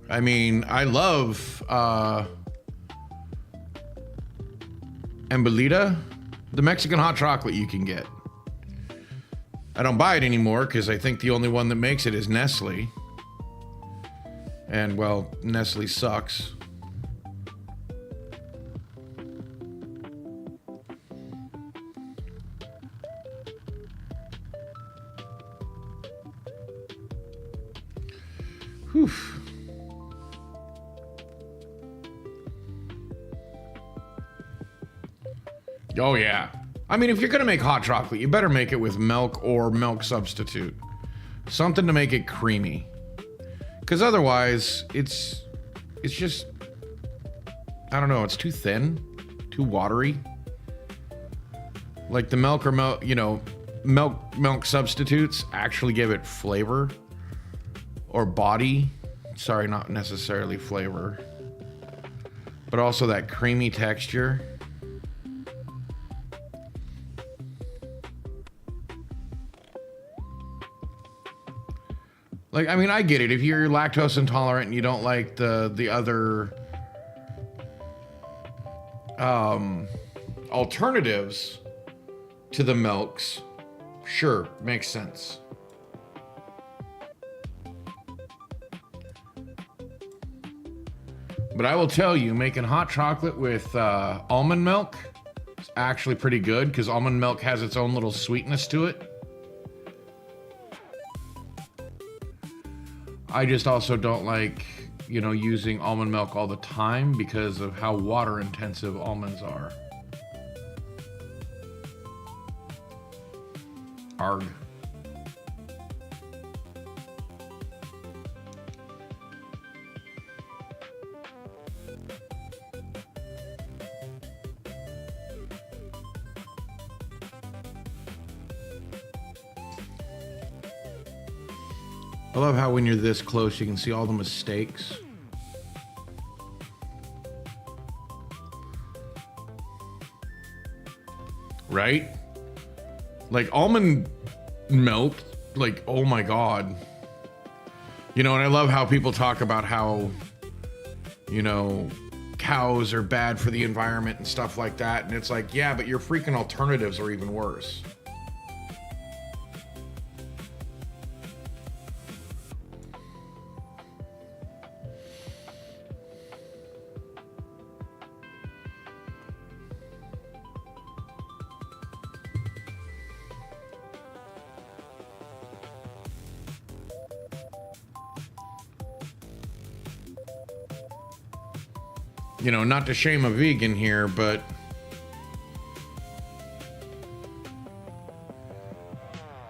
I mean, I love Embelida, the Mexican hot chocolate you can get. I don't buy it anymore because I think the only one that makes it is Nestle. And, well, Nestle sucks. Whew. Oh, yeah. I mean, if you're going to make hot chocolate, you better make it with milk or milk substitute. Something to make it creamy. Because otherwise, it's just, I don't know, it's too thin, too watery. Like the milk or milk, you know, milk substitutes actually give it flavor or body. Sorry, not necessarily flavor, but also that creamy texture. Like, I mean, I get it. If you're lactose intolerant and you don't like the other alternatives to the milks, sure, makes sense. But I will tell you, making hot chocolate with almond milk is actually pretty good because almond milk has its own little sweetness to it. I just also don't like, you know, using almond milk all the time because of how water intensive almonds are. Arg. I love how when you're this close, you can see all the mistakes. Right? Like almond milk, like, oh my God. You know, and I love how people talk about how, you know, cows are bad for the environment and stuff like that. And it's like, yeah, but your freaking alternatives are even worse. You know, not to shame a vegan here, but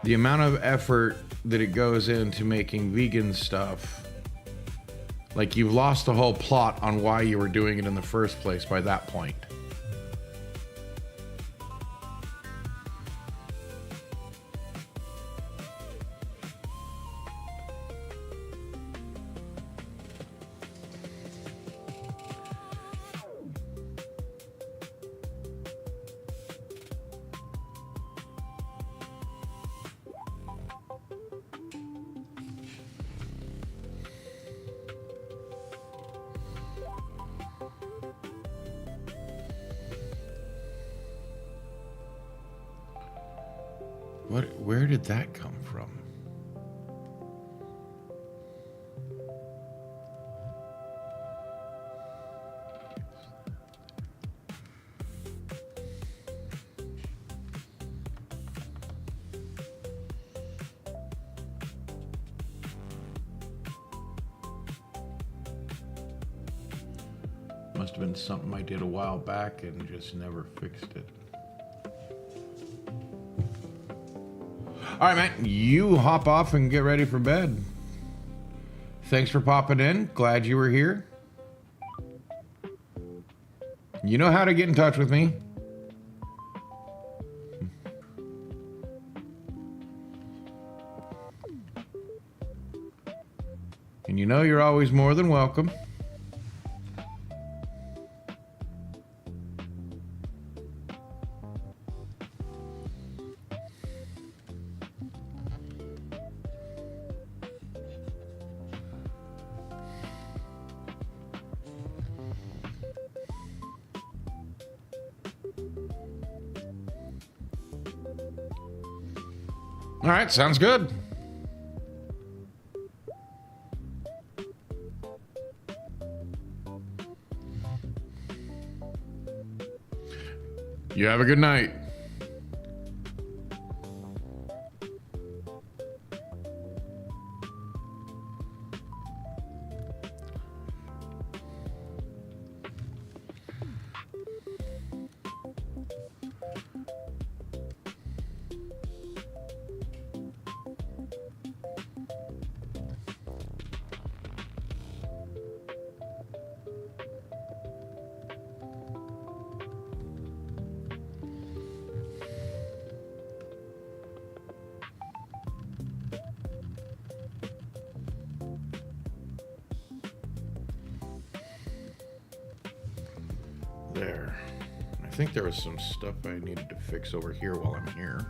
the amount of effort that it goes into making vegan stuff, like you've lost the whole plot on why you were doing it in the first place by that point. Where did that come from? Must have been something I did a while back and just never fixed it. All right, man, you hop off and get ready for bed. Thanks for popping in. Glad you were here. You know how to get in touch with me. And you know you're always more than welcome. All right, sounds good. You have a good night. There. I think there was some stuff I needed to fix over here while I'm here.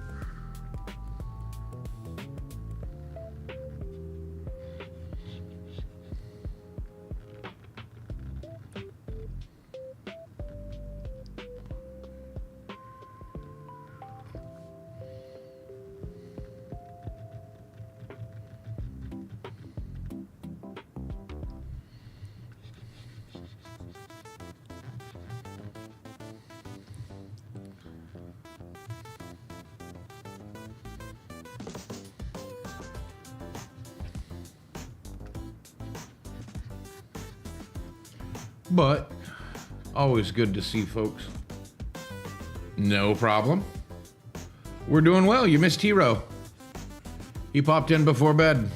But always good to see folks. No problem. We're doing well. You missed Hero. He popped in before bed.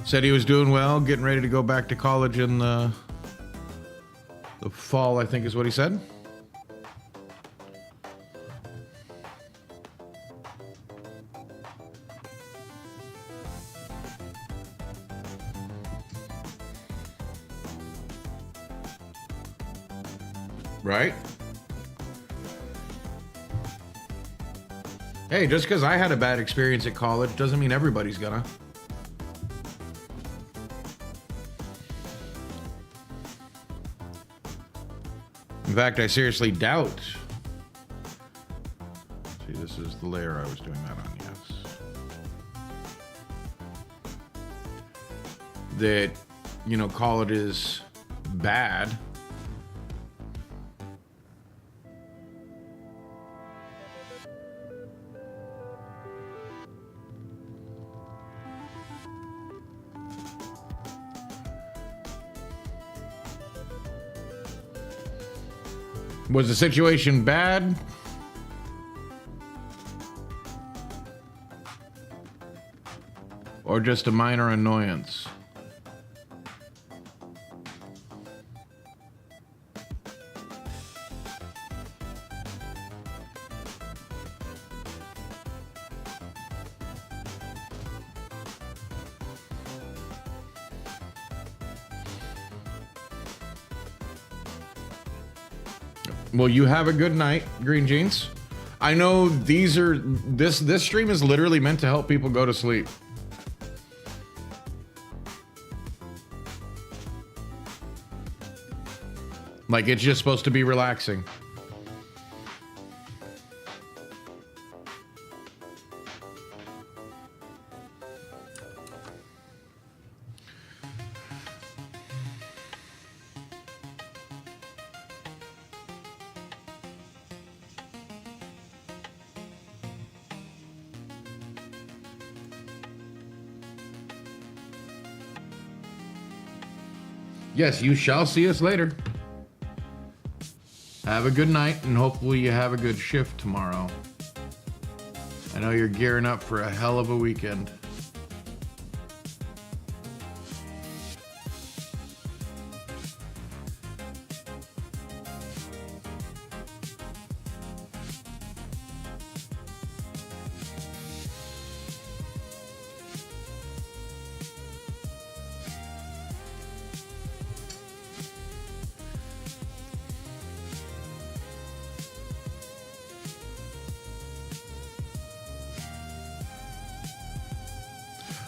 Said he was doing well, getting ready to go back to college in the fall, I think is what he said. Right? Hey, just because I had a bad experience at college doesn't mean everybody's gonna. In fact, I seriously doubt. See, this is the layer I was doing that on, yes. That, you know, college is bad. Was the situation bad? Or just a minor annoyance? Well, you have a good night, Green Jeans. I know this stream is literally meant to help people go to sleep. Like, it's just supposed to be relaxing. Yes, you shall see us later. Have a good night, and hopefully you have a good shift tomorrow. I know you're gearing up for a hell of a weekend.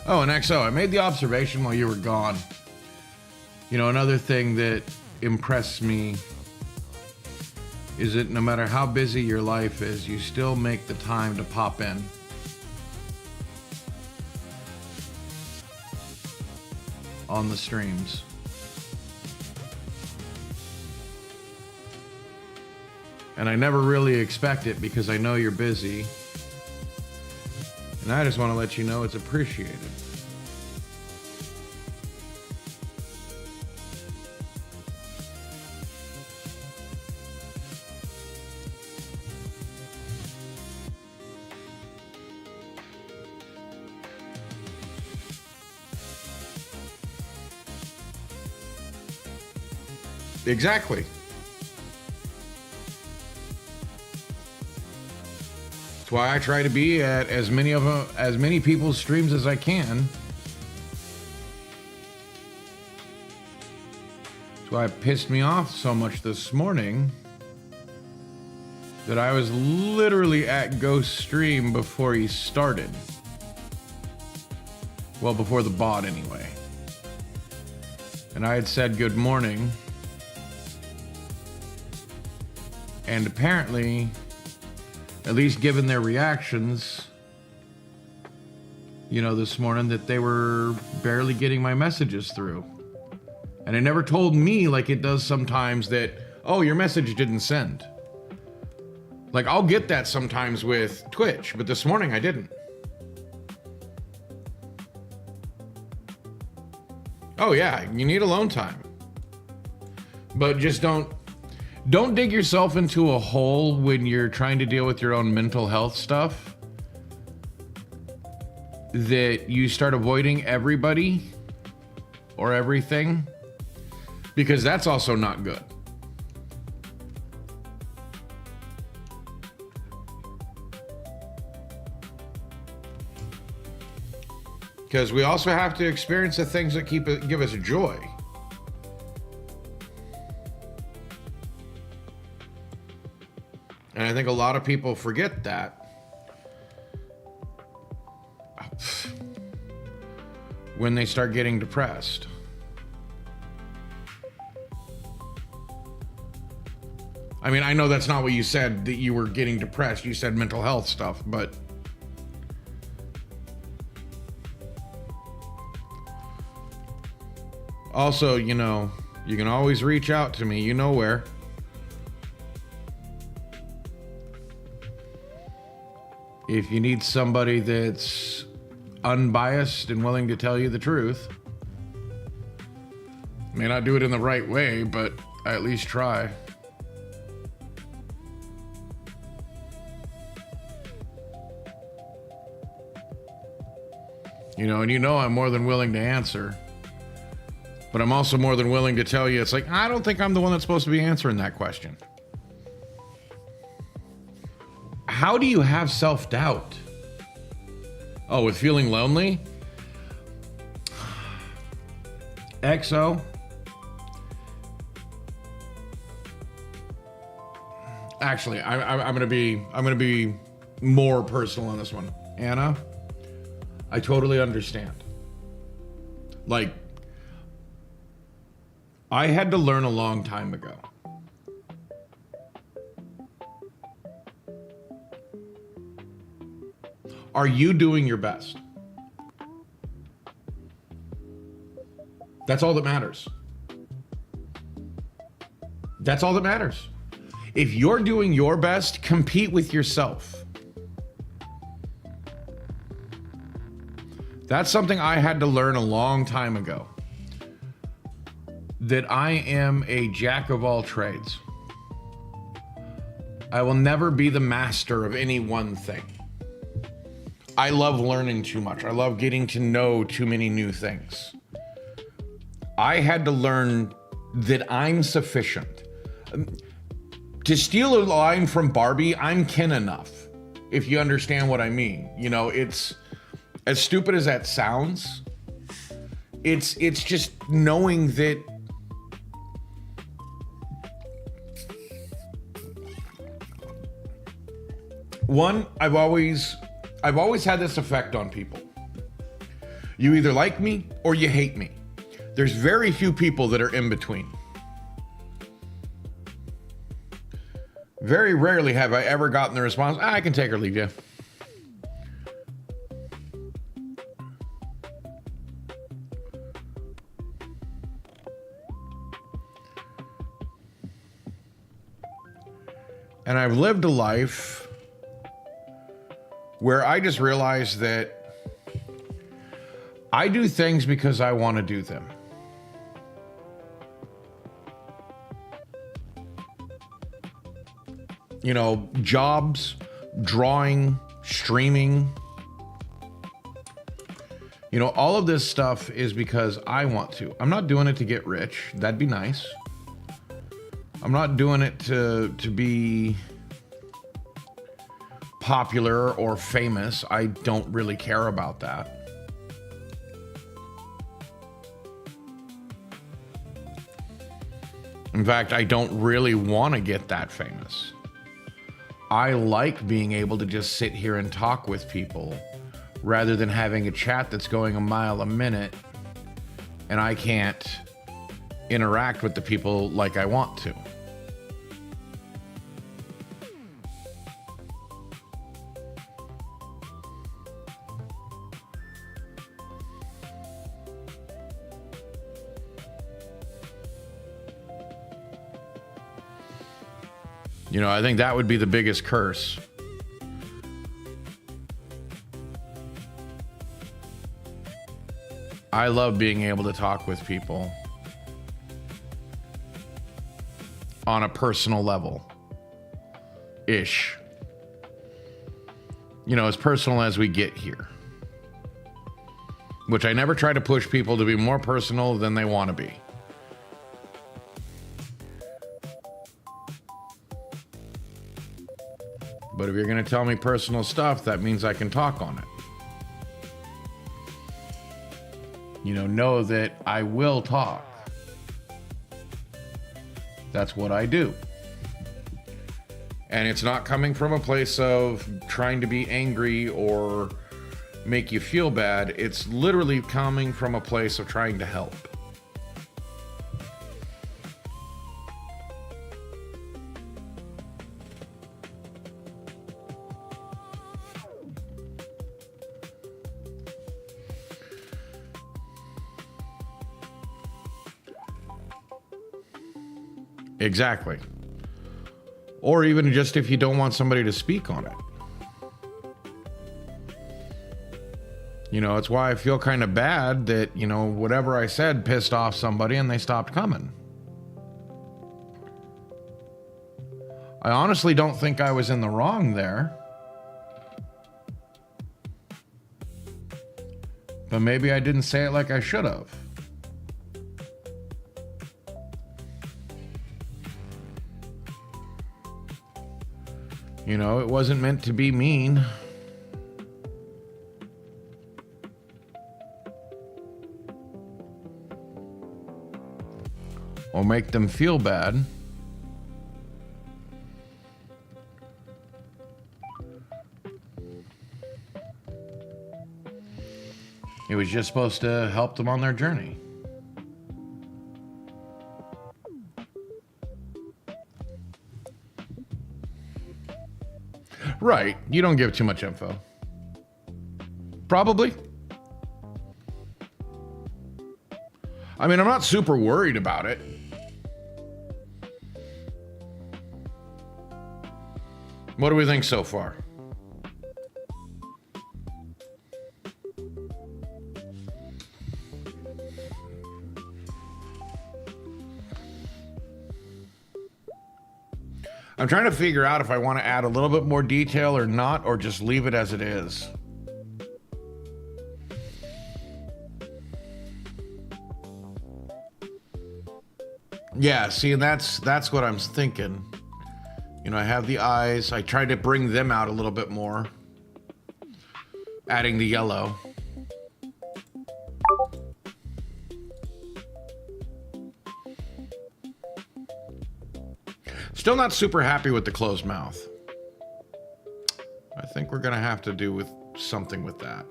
Oh, and XO, I made the observation while you were gone. You know, another thing that impressed me is that no matter how busy your life is, you still make the time to pop in. On the streams. And I never really expect it because I know you're busy. And I just want to let you know it's appreciated. Exactly. That's why I try to be at as many people's streams as I can. That's why it pissed me off so much this morning that I was literally at Ghost stream before he started. Well, before the bot anyway. And I had said good morning. And apparently, at least given their reactions, you know, this morning, that they were barely getting my messages through. And it never told me, like it does sometimes, that, oh, your message didn't send. Like, I'll get that sometimes with Twitch, but this morning I didn't. Oh yeah, you need alone time. But just don't dig yourself into a hole when you're trying to deal with your own mental health stuff, that you start avoiding everybody or everything, because that's also not good. Because we also have to experience the things that give us joy. And I think a lot of people forget that when they start getting depressed. I mean, I know that's not what you said, that you were getting depressed. You said mental health stuff, but also, you know, you can always reach out to me. You know where. If you need somebody that's unbiased and willing to tell you the truth. May not do it in the right way, but I at least try. You know, and you know I'm more than willing to answer. But I'm also more than willing to tell you, it's like, I don't think I'm the one that's supposed to be answering that question. How do you have self-doubt? Oh, with feeling lonely? XO? Actually, I'm gonna be more personal on this one. Anna, I totally understand. Like, I had to learn a long time ago. Are you doing your best? That's all that matters. That's all that matters. If you're doing your best, compete with yourself. That's something I had to learn a long time ago. That I am a jack of all trades. I will never be the master of any one thing. I love learning too much. I love getting to know too many new things. I had to learn that I'm sufficient. To steal a line from Barbie, I'm kin enough, if you understand what I mean. You know, it's as stupid as that sounds. It's just knowing that one, I've always had this effect on people. You either like me or you hate me. There's very few people that are in between. Very rarely have I ever gotten the response, I can take or leave you. And I've lived a life where I just realized that I do things because I want to do them. You know, jobs, drawing, streaming. You know, all of this stuff is because I want to. I'm not doing it to get rich. That'd be nice. I'm not doing it to be popular or famous. I don't really care about that. In fact, I don't really want to get that famous. I like being able to just sit here and talk with people rather than having a chat that's going a mile a minute and I can't interact with the people like I want to. You know, I think that would be the biggest curse. I love being able to talk with people on a personal level. Ish. You know, as personal as we get here. which I never try to push people to be more personal than they want to be. But if you're going to tell me personal stuff, that means I can talk on it. Know that I will talk. That's what I do. And it's not coming from a place of trying to be angry or make you feel bad. It's literally coming from a place of trying to help. Exactly. Or even just if you don't want somebody to speak on it. It's why I feel kind of bad that, whatever I said pissed off somebody and they stopped coming. I honestly don't think I was in the wrong there. But maybe I didn't say it like I should have. It wasn't meant to be mean. Or make them feel bad. It was just supposed to help them on their journey. Right. You don't give too much info. Probably. I mean, I'm not super worried about it. What do we think so far? I'm trying to figure out if I want to add a little bit more detail or not, or just leave it as it is. Yeah, see, and that's what I'm thinking. I have the eyes. I tried to bring them out a little bit more. Adding the yellow. Still not super happy with the closed mouth. I think we're going to have to do with something with that.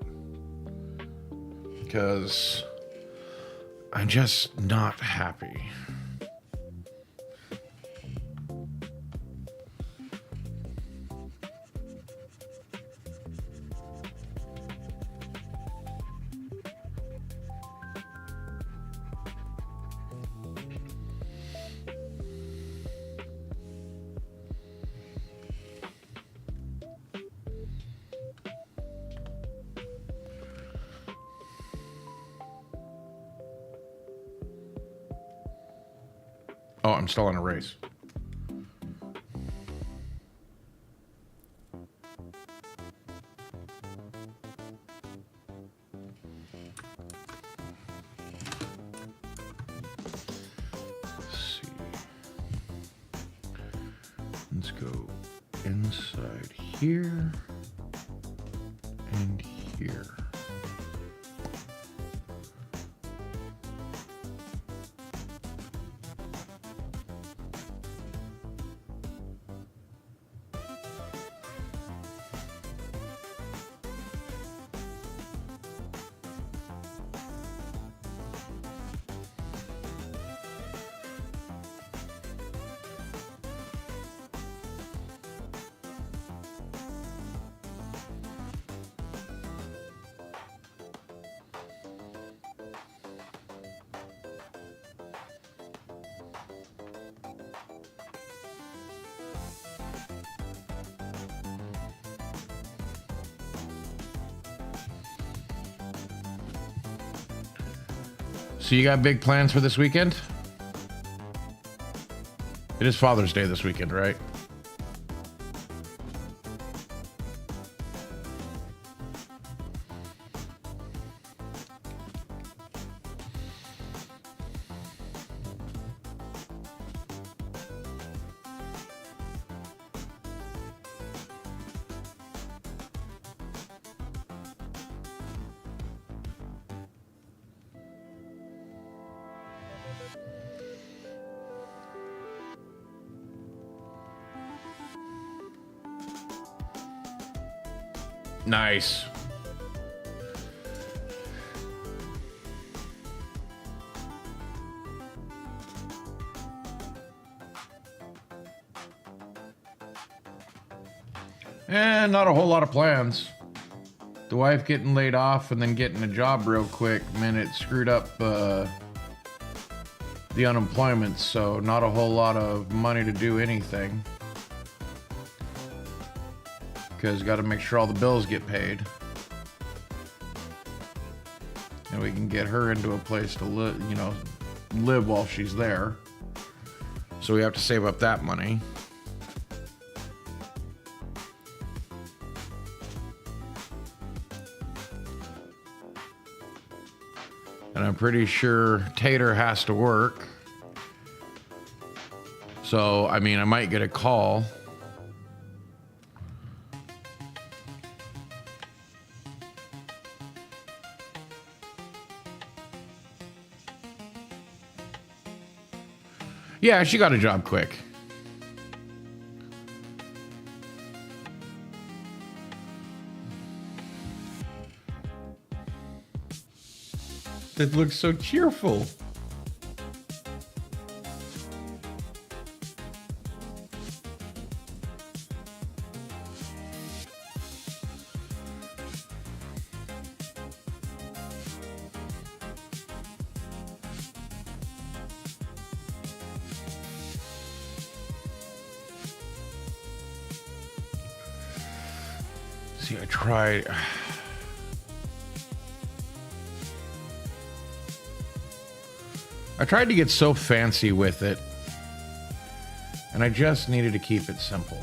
Because I'm just not happy. Oh, I'm still on a race. Let's see. Let's go inside here and here. So you got big plans for this weekend? It is Father's Day this weekend, right? Nice. And not a whole lot of plans. The wife getting laid off and then getting a job real quick, man, it screwed up the unemployment, so not a whole lot of money to do anything. Because got to make sure all the bills get paid. And we can get her into a place to live, you know, live while she's there. So we have to save up that money. And I'm pretty sure Tater has to work. So, I mean, I might get a call. Yeah, she got a job quick. That looks so cheerful. See, I tried. I tried to get so fancy with it, and I just needed to keep it simple.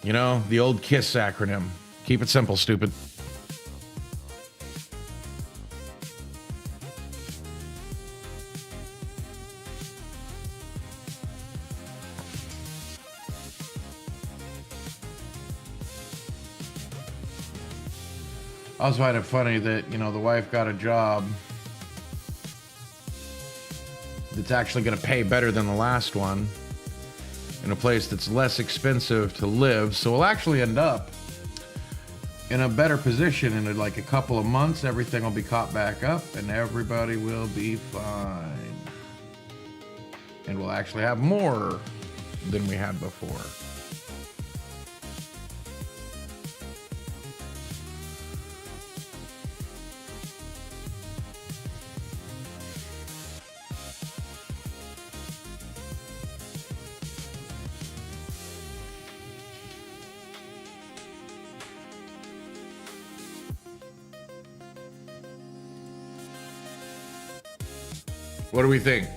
You know, the old KISS acronym. Keep it simple, stupid. I also find it funny that, you know, the wife got a job that's actually going to pay better than the last one in a place that's less expensive to live. So we'll actually end up in a better position in like a couple of months. Everything will be caught back up and everybody will be fine. And we'll actually have more than we had before. What do we think?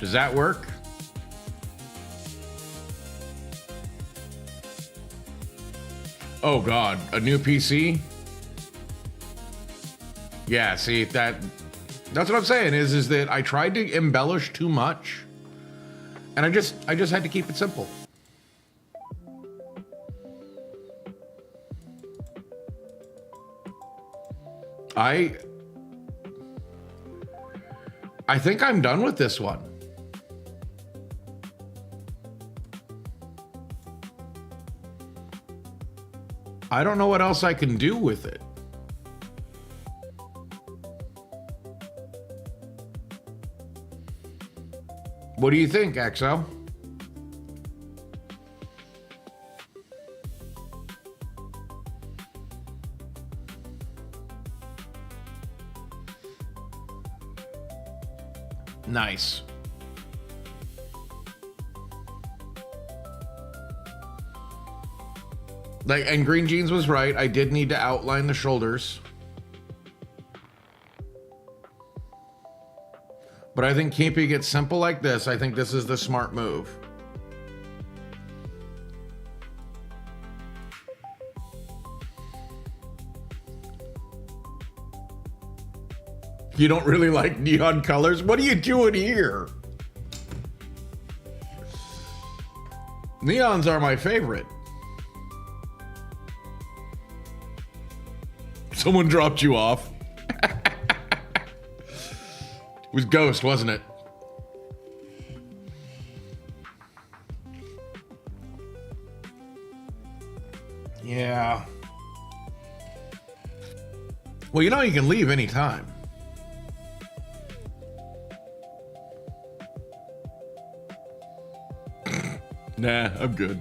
Does that work? Oh God, a new PC? Yeah, see, that's what I'm saying is that I tried to embellish too much and I just had to keep it simple. I think I'm done with this one. I don't know what else I can do with it. What do you think, XO? Nice. Like, and Green Jeans was right. I did need to outline the shoulders. But I think keeping it simple like this, I think this is the smart move. You don't really like neon colors? What are you doing here? Neons are my favorite. Someone dropped you off. It was Ghost, wasn't it? Yeah. Well, you know you can leave anytime. Nah, I'm good.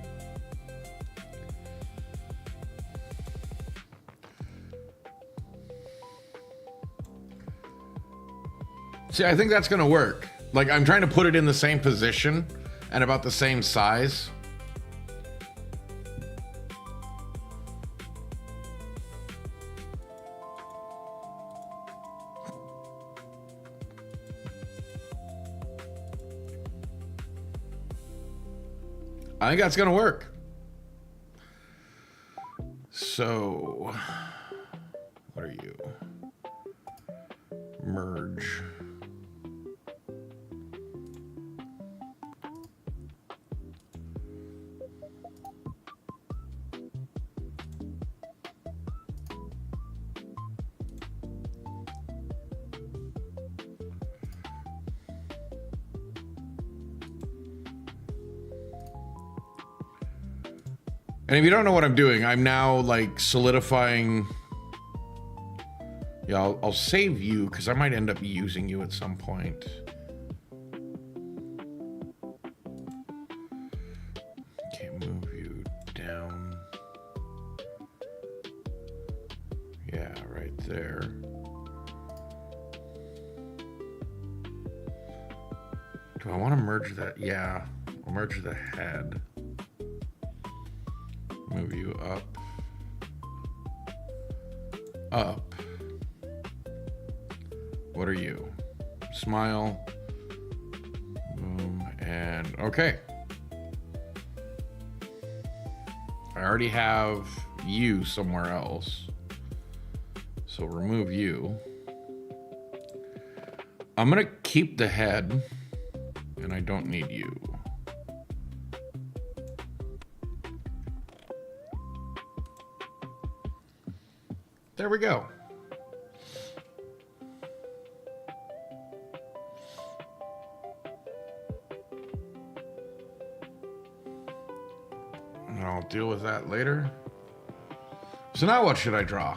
See, I think that's gonna work. Like, I'm trying to put it in the same position and about the same size. I think that's gonna work. So, what are you? Merge. And if you don't know what I'm doing, I'm now like solidifying. Yeah, I'll save you because I might end up using you at some point. Okay, move you down. Yeah, right there. Do I want to merge that? Yeah, I'll merge the head. Move you up. Up. What are you? Smile. Boom. And okay. I already have you somewhere else. So remove you. I'm going to keep the head. And I don't need you. There we go. And I'll deal with that later. So now what should I draw?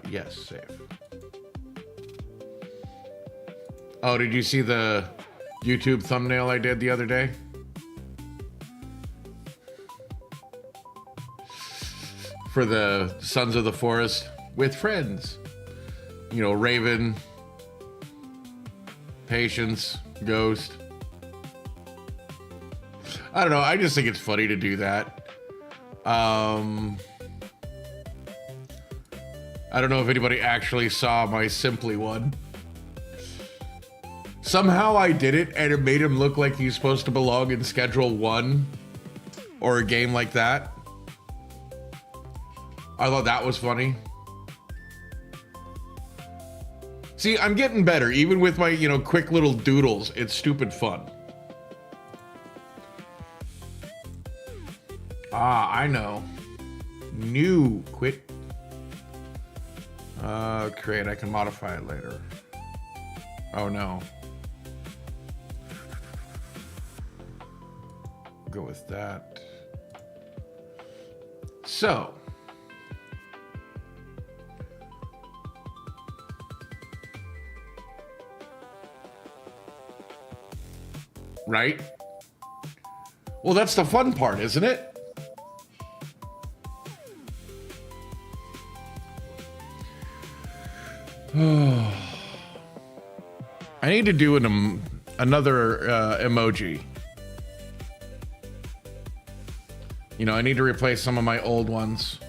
Yes, save. Oh, did you see the YouTube thumbnail I did the other day? For the Sons of the Forest with friends. You know, Raven, Patience, Ghost. I don't know, I just think it's funny to do that. I don't know if anybody actually saw my Simply one. Somehow I did it and it made him look like he's supposed to belong in Schedule 1 or a game like that. I thought that was funny. See, I'm getting better. Even with my, quick little doodles, it's stupid fun. Ah, I know. New, quit. Create, I can modify it later. Oh no. Go with that. So. Right? Well, that's the fun part, isn't it? I need to do another emoji. I need to replace some of my old ones.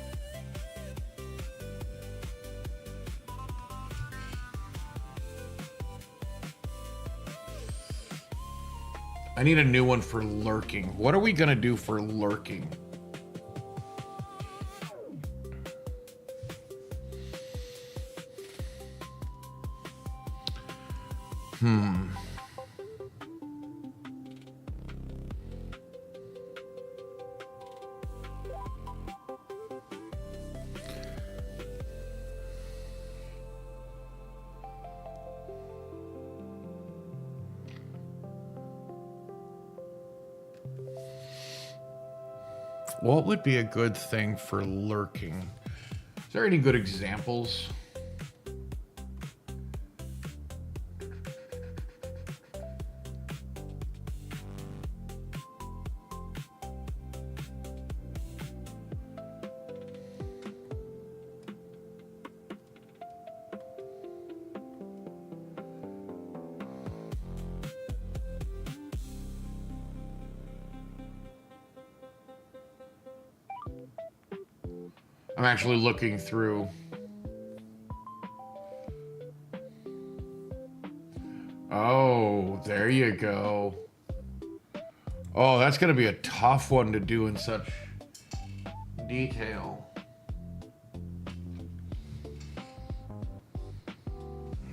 I need a new one for lurking. What are we gonna do for lurking? What would be a good thing for lurking? Is there any good examples? I'm actually looking through. Oh, there you go. Oh, that's going to be a tough one to do in such detail.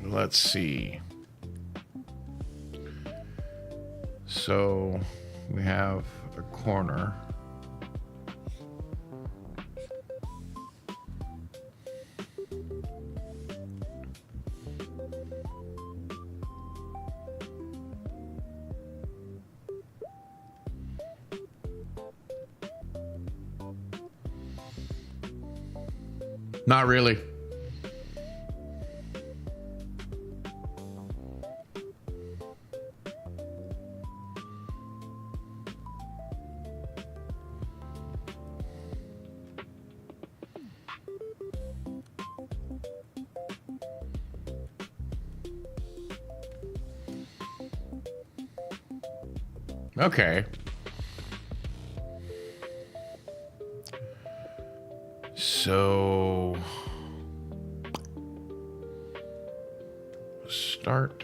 Let's see. So we have a corner. Not really. Okay. So start.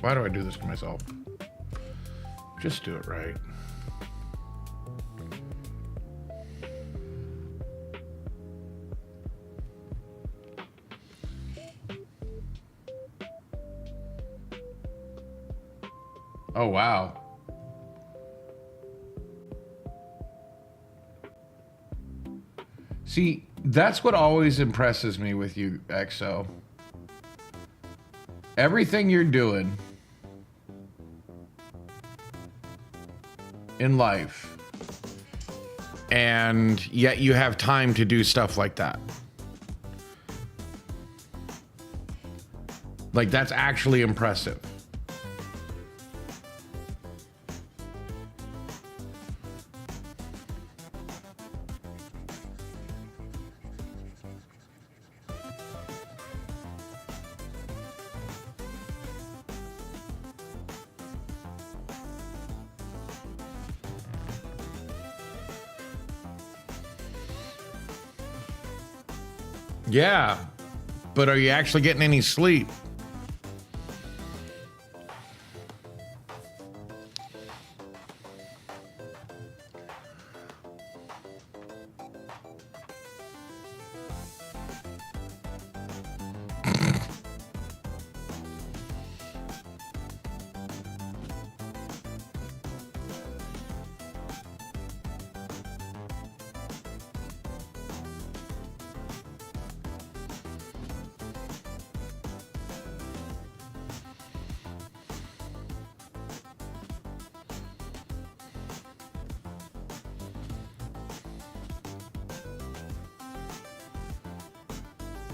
Why do I do this to myself? Just do it right. Oh, wow. See, that's what always impresses me with you, XO. Everything you're doing in life, and yet you have time to do stuff like that. Like, that's actually impressive. Yeah, but are you actually getting any sleep?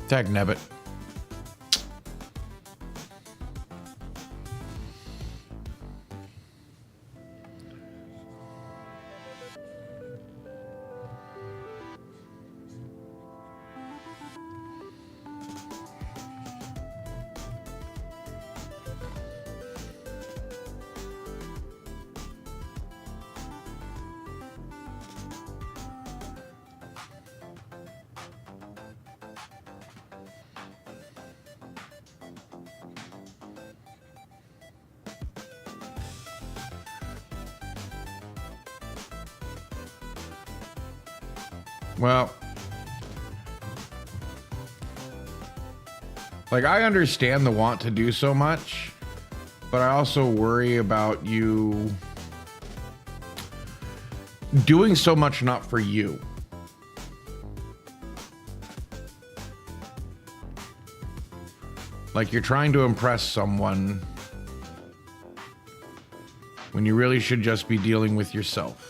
Tag Nebbit. Well, like, I understand the want to do so much, but I also worry about you doing so much not for you. Like you're trying to impress someone when you really should just be dealing with yourself.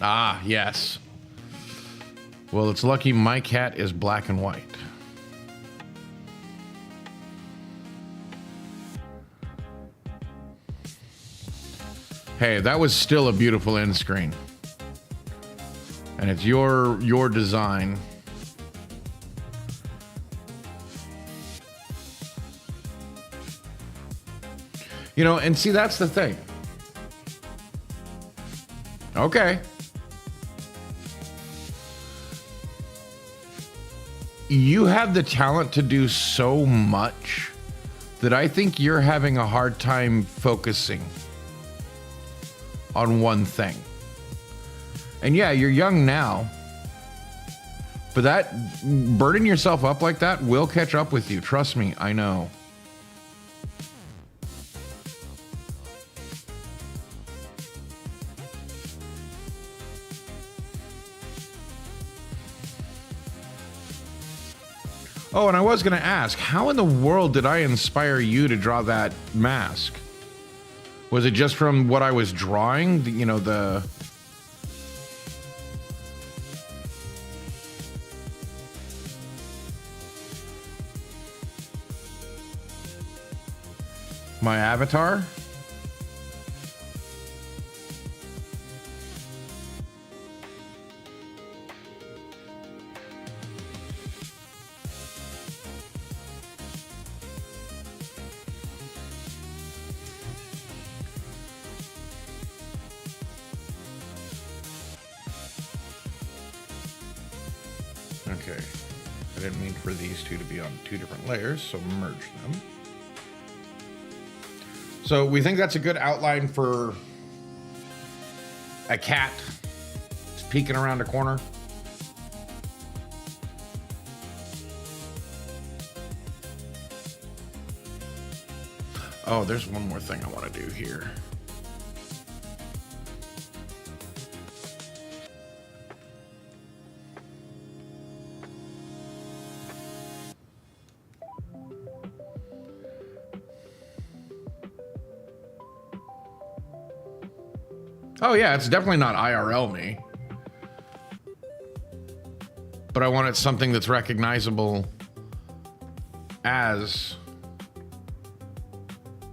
Ah, yes. Well, it's lucky my cat is black and white. Hey, that was still a beautiful end screen. And it's your design. You know, and see, that's the thing. Okay. You have the talent to do so much that I think you're having a hard time focusing on one thing. And yeah, you're young now, but that burden yourself up like that will catch up with you. Trust me, I know. Oh, and I was going to ask, how in the world did I inspire you to draw that mask? Was it just from what I was drawing? You know, my avatar? Okay, I didn't mean for these two to be on two different layers, so merge them. So we think that's a good outline for a cat just peeking around a corner. Oh, there's one more thing I want to do here. Oh yeah, it's definitely not IRL me. But I wanted something that's recognizable as,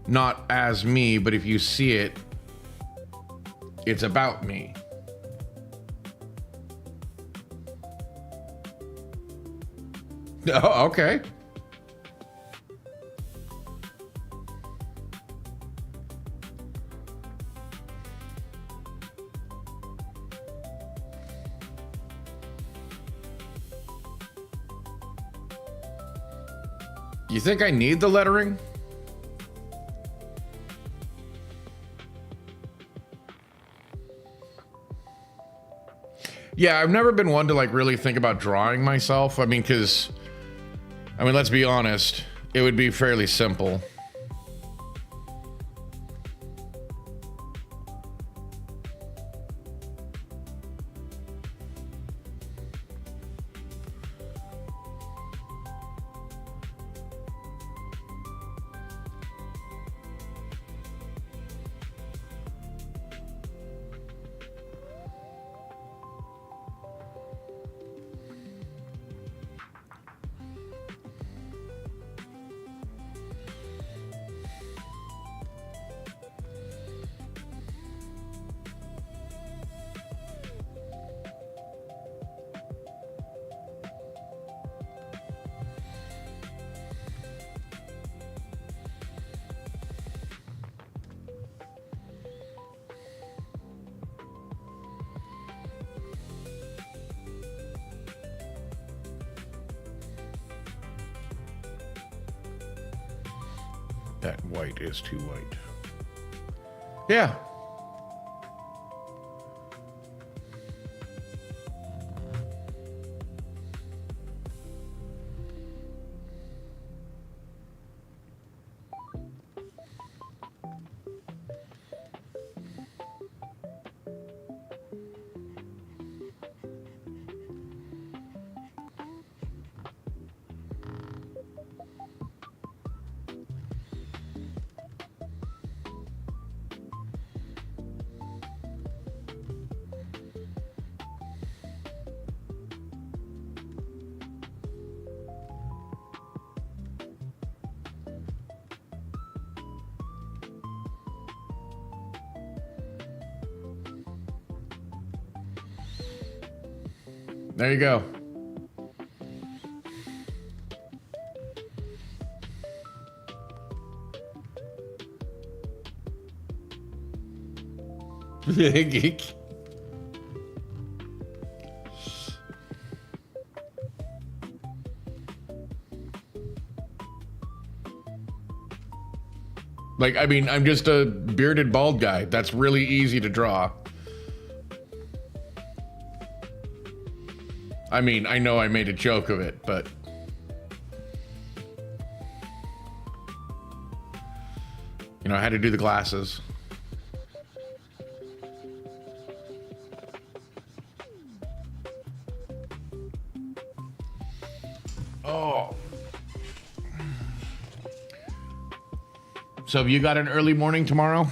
not as me, but if you see it, it's about me. Oh, okay. You think I need the lettering? Yeah, I've never been one to like really think about drawing myself. I mean, let's be honest, it would be fairly simple. That white is too white. Yeah. There you go. Geek. Like, I mean, I'm just a bearded bald guy. That's really easy to draw. I mean, I know I made a joke of it, but... You know, I had to do the glasses. Oh. So have you got an early morning tomorrow?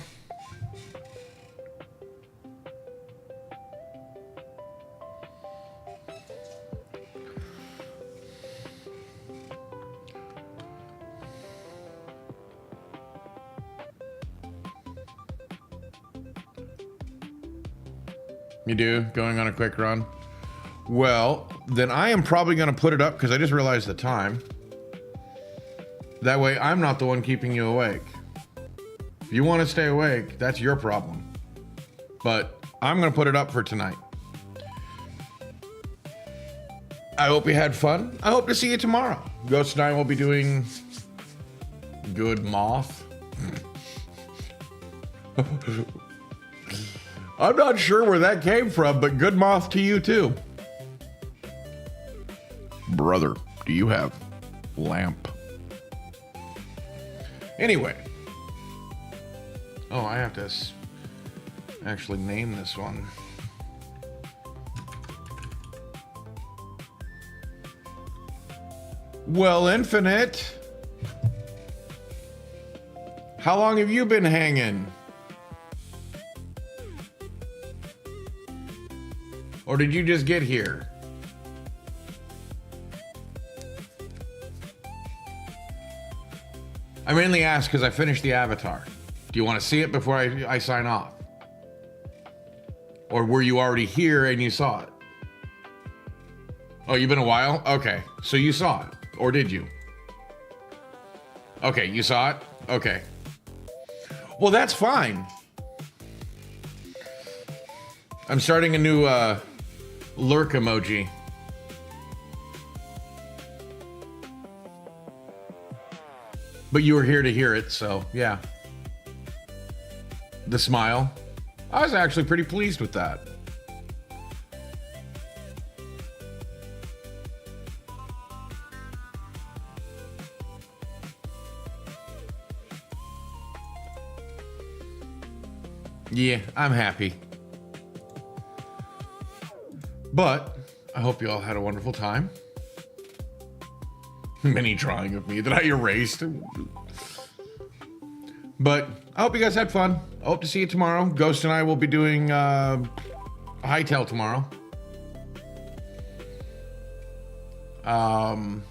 You do? Going on a quick run? Well, then I am probably going to put it up because I just realized the time. That way I'm not the one keeping you awake. If you want to stay awake, that's your problem. But I'm going to put it up for tonight. I hope you had fun. I hope to see you tomorrow. Ghost and I will be doing Good Moth. I'm not sure where that came from, but good moth to you too. Brother, do you have lamp? Anyway. Oh, I have to actually name this one. Well, Infinite. How long have you been hanging? Or did you just get here? I mainly ask because I finished the avatar. Do you want to see it before I sign off? Or were you already here and you saw it? Oh, you've been a while? Okay, so you saw it. Or did you? Okay, you saw it? Okay. Well, that's fine. I'm starting a new lurk emoji. But you were here to hear it, so yeah. The smile. I was actually pretty pleased with that. Yeah, I'm happy. But I hope you all had a wonderful time. Mini drawing of me that I erased. But I hope you guys had fun. I hope to see you tomorrow. Ghost and I will be doing Hightail tomorrow. And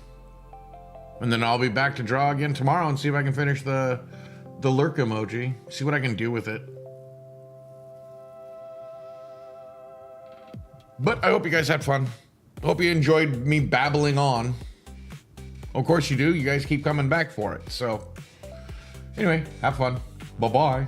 then I'll be back to draw again tomorrow and see if I can finish the lurk emoji. See what I can do with it. But I hope you guys had fun. I hope you enjoyed me babbling on. Of course you do. You guys keep coming back for it. So anyway, have fun. Bye-bye.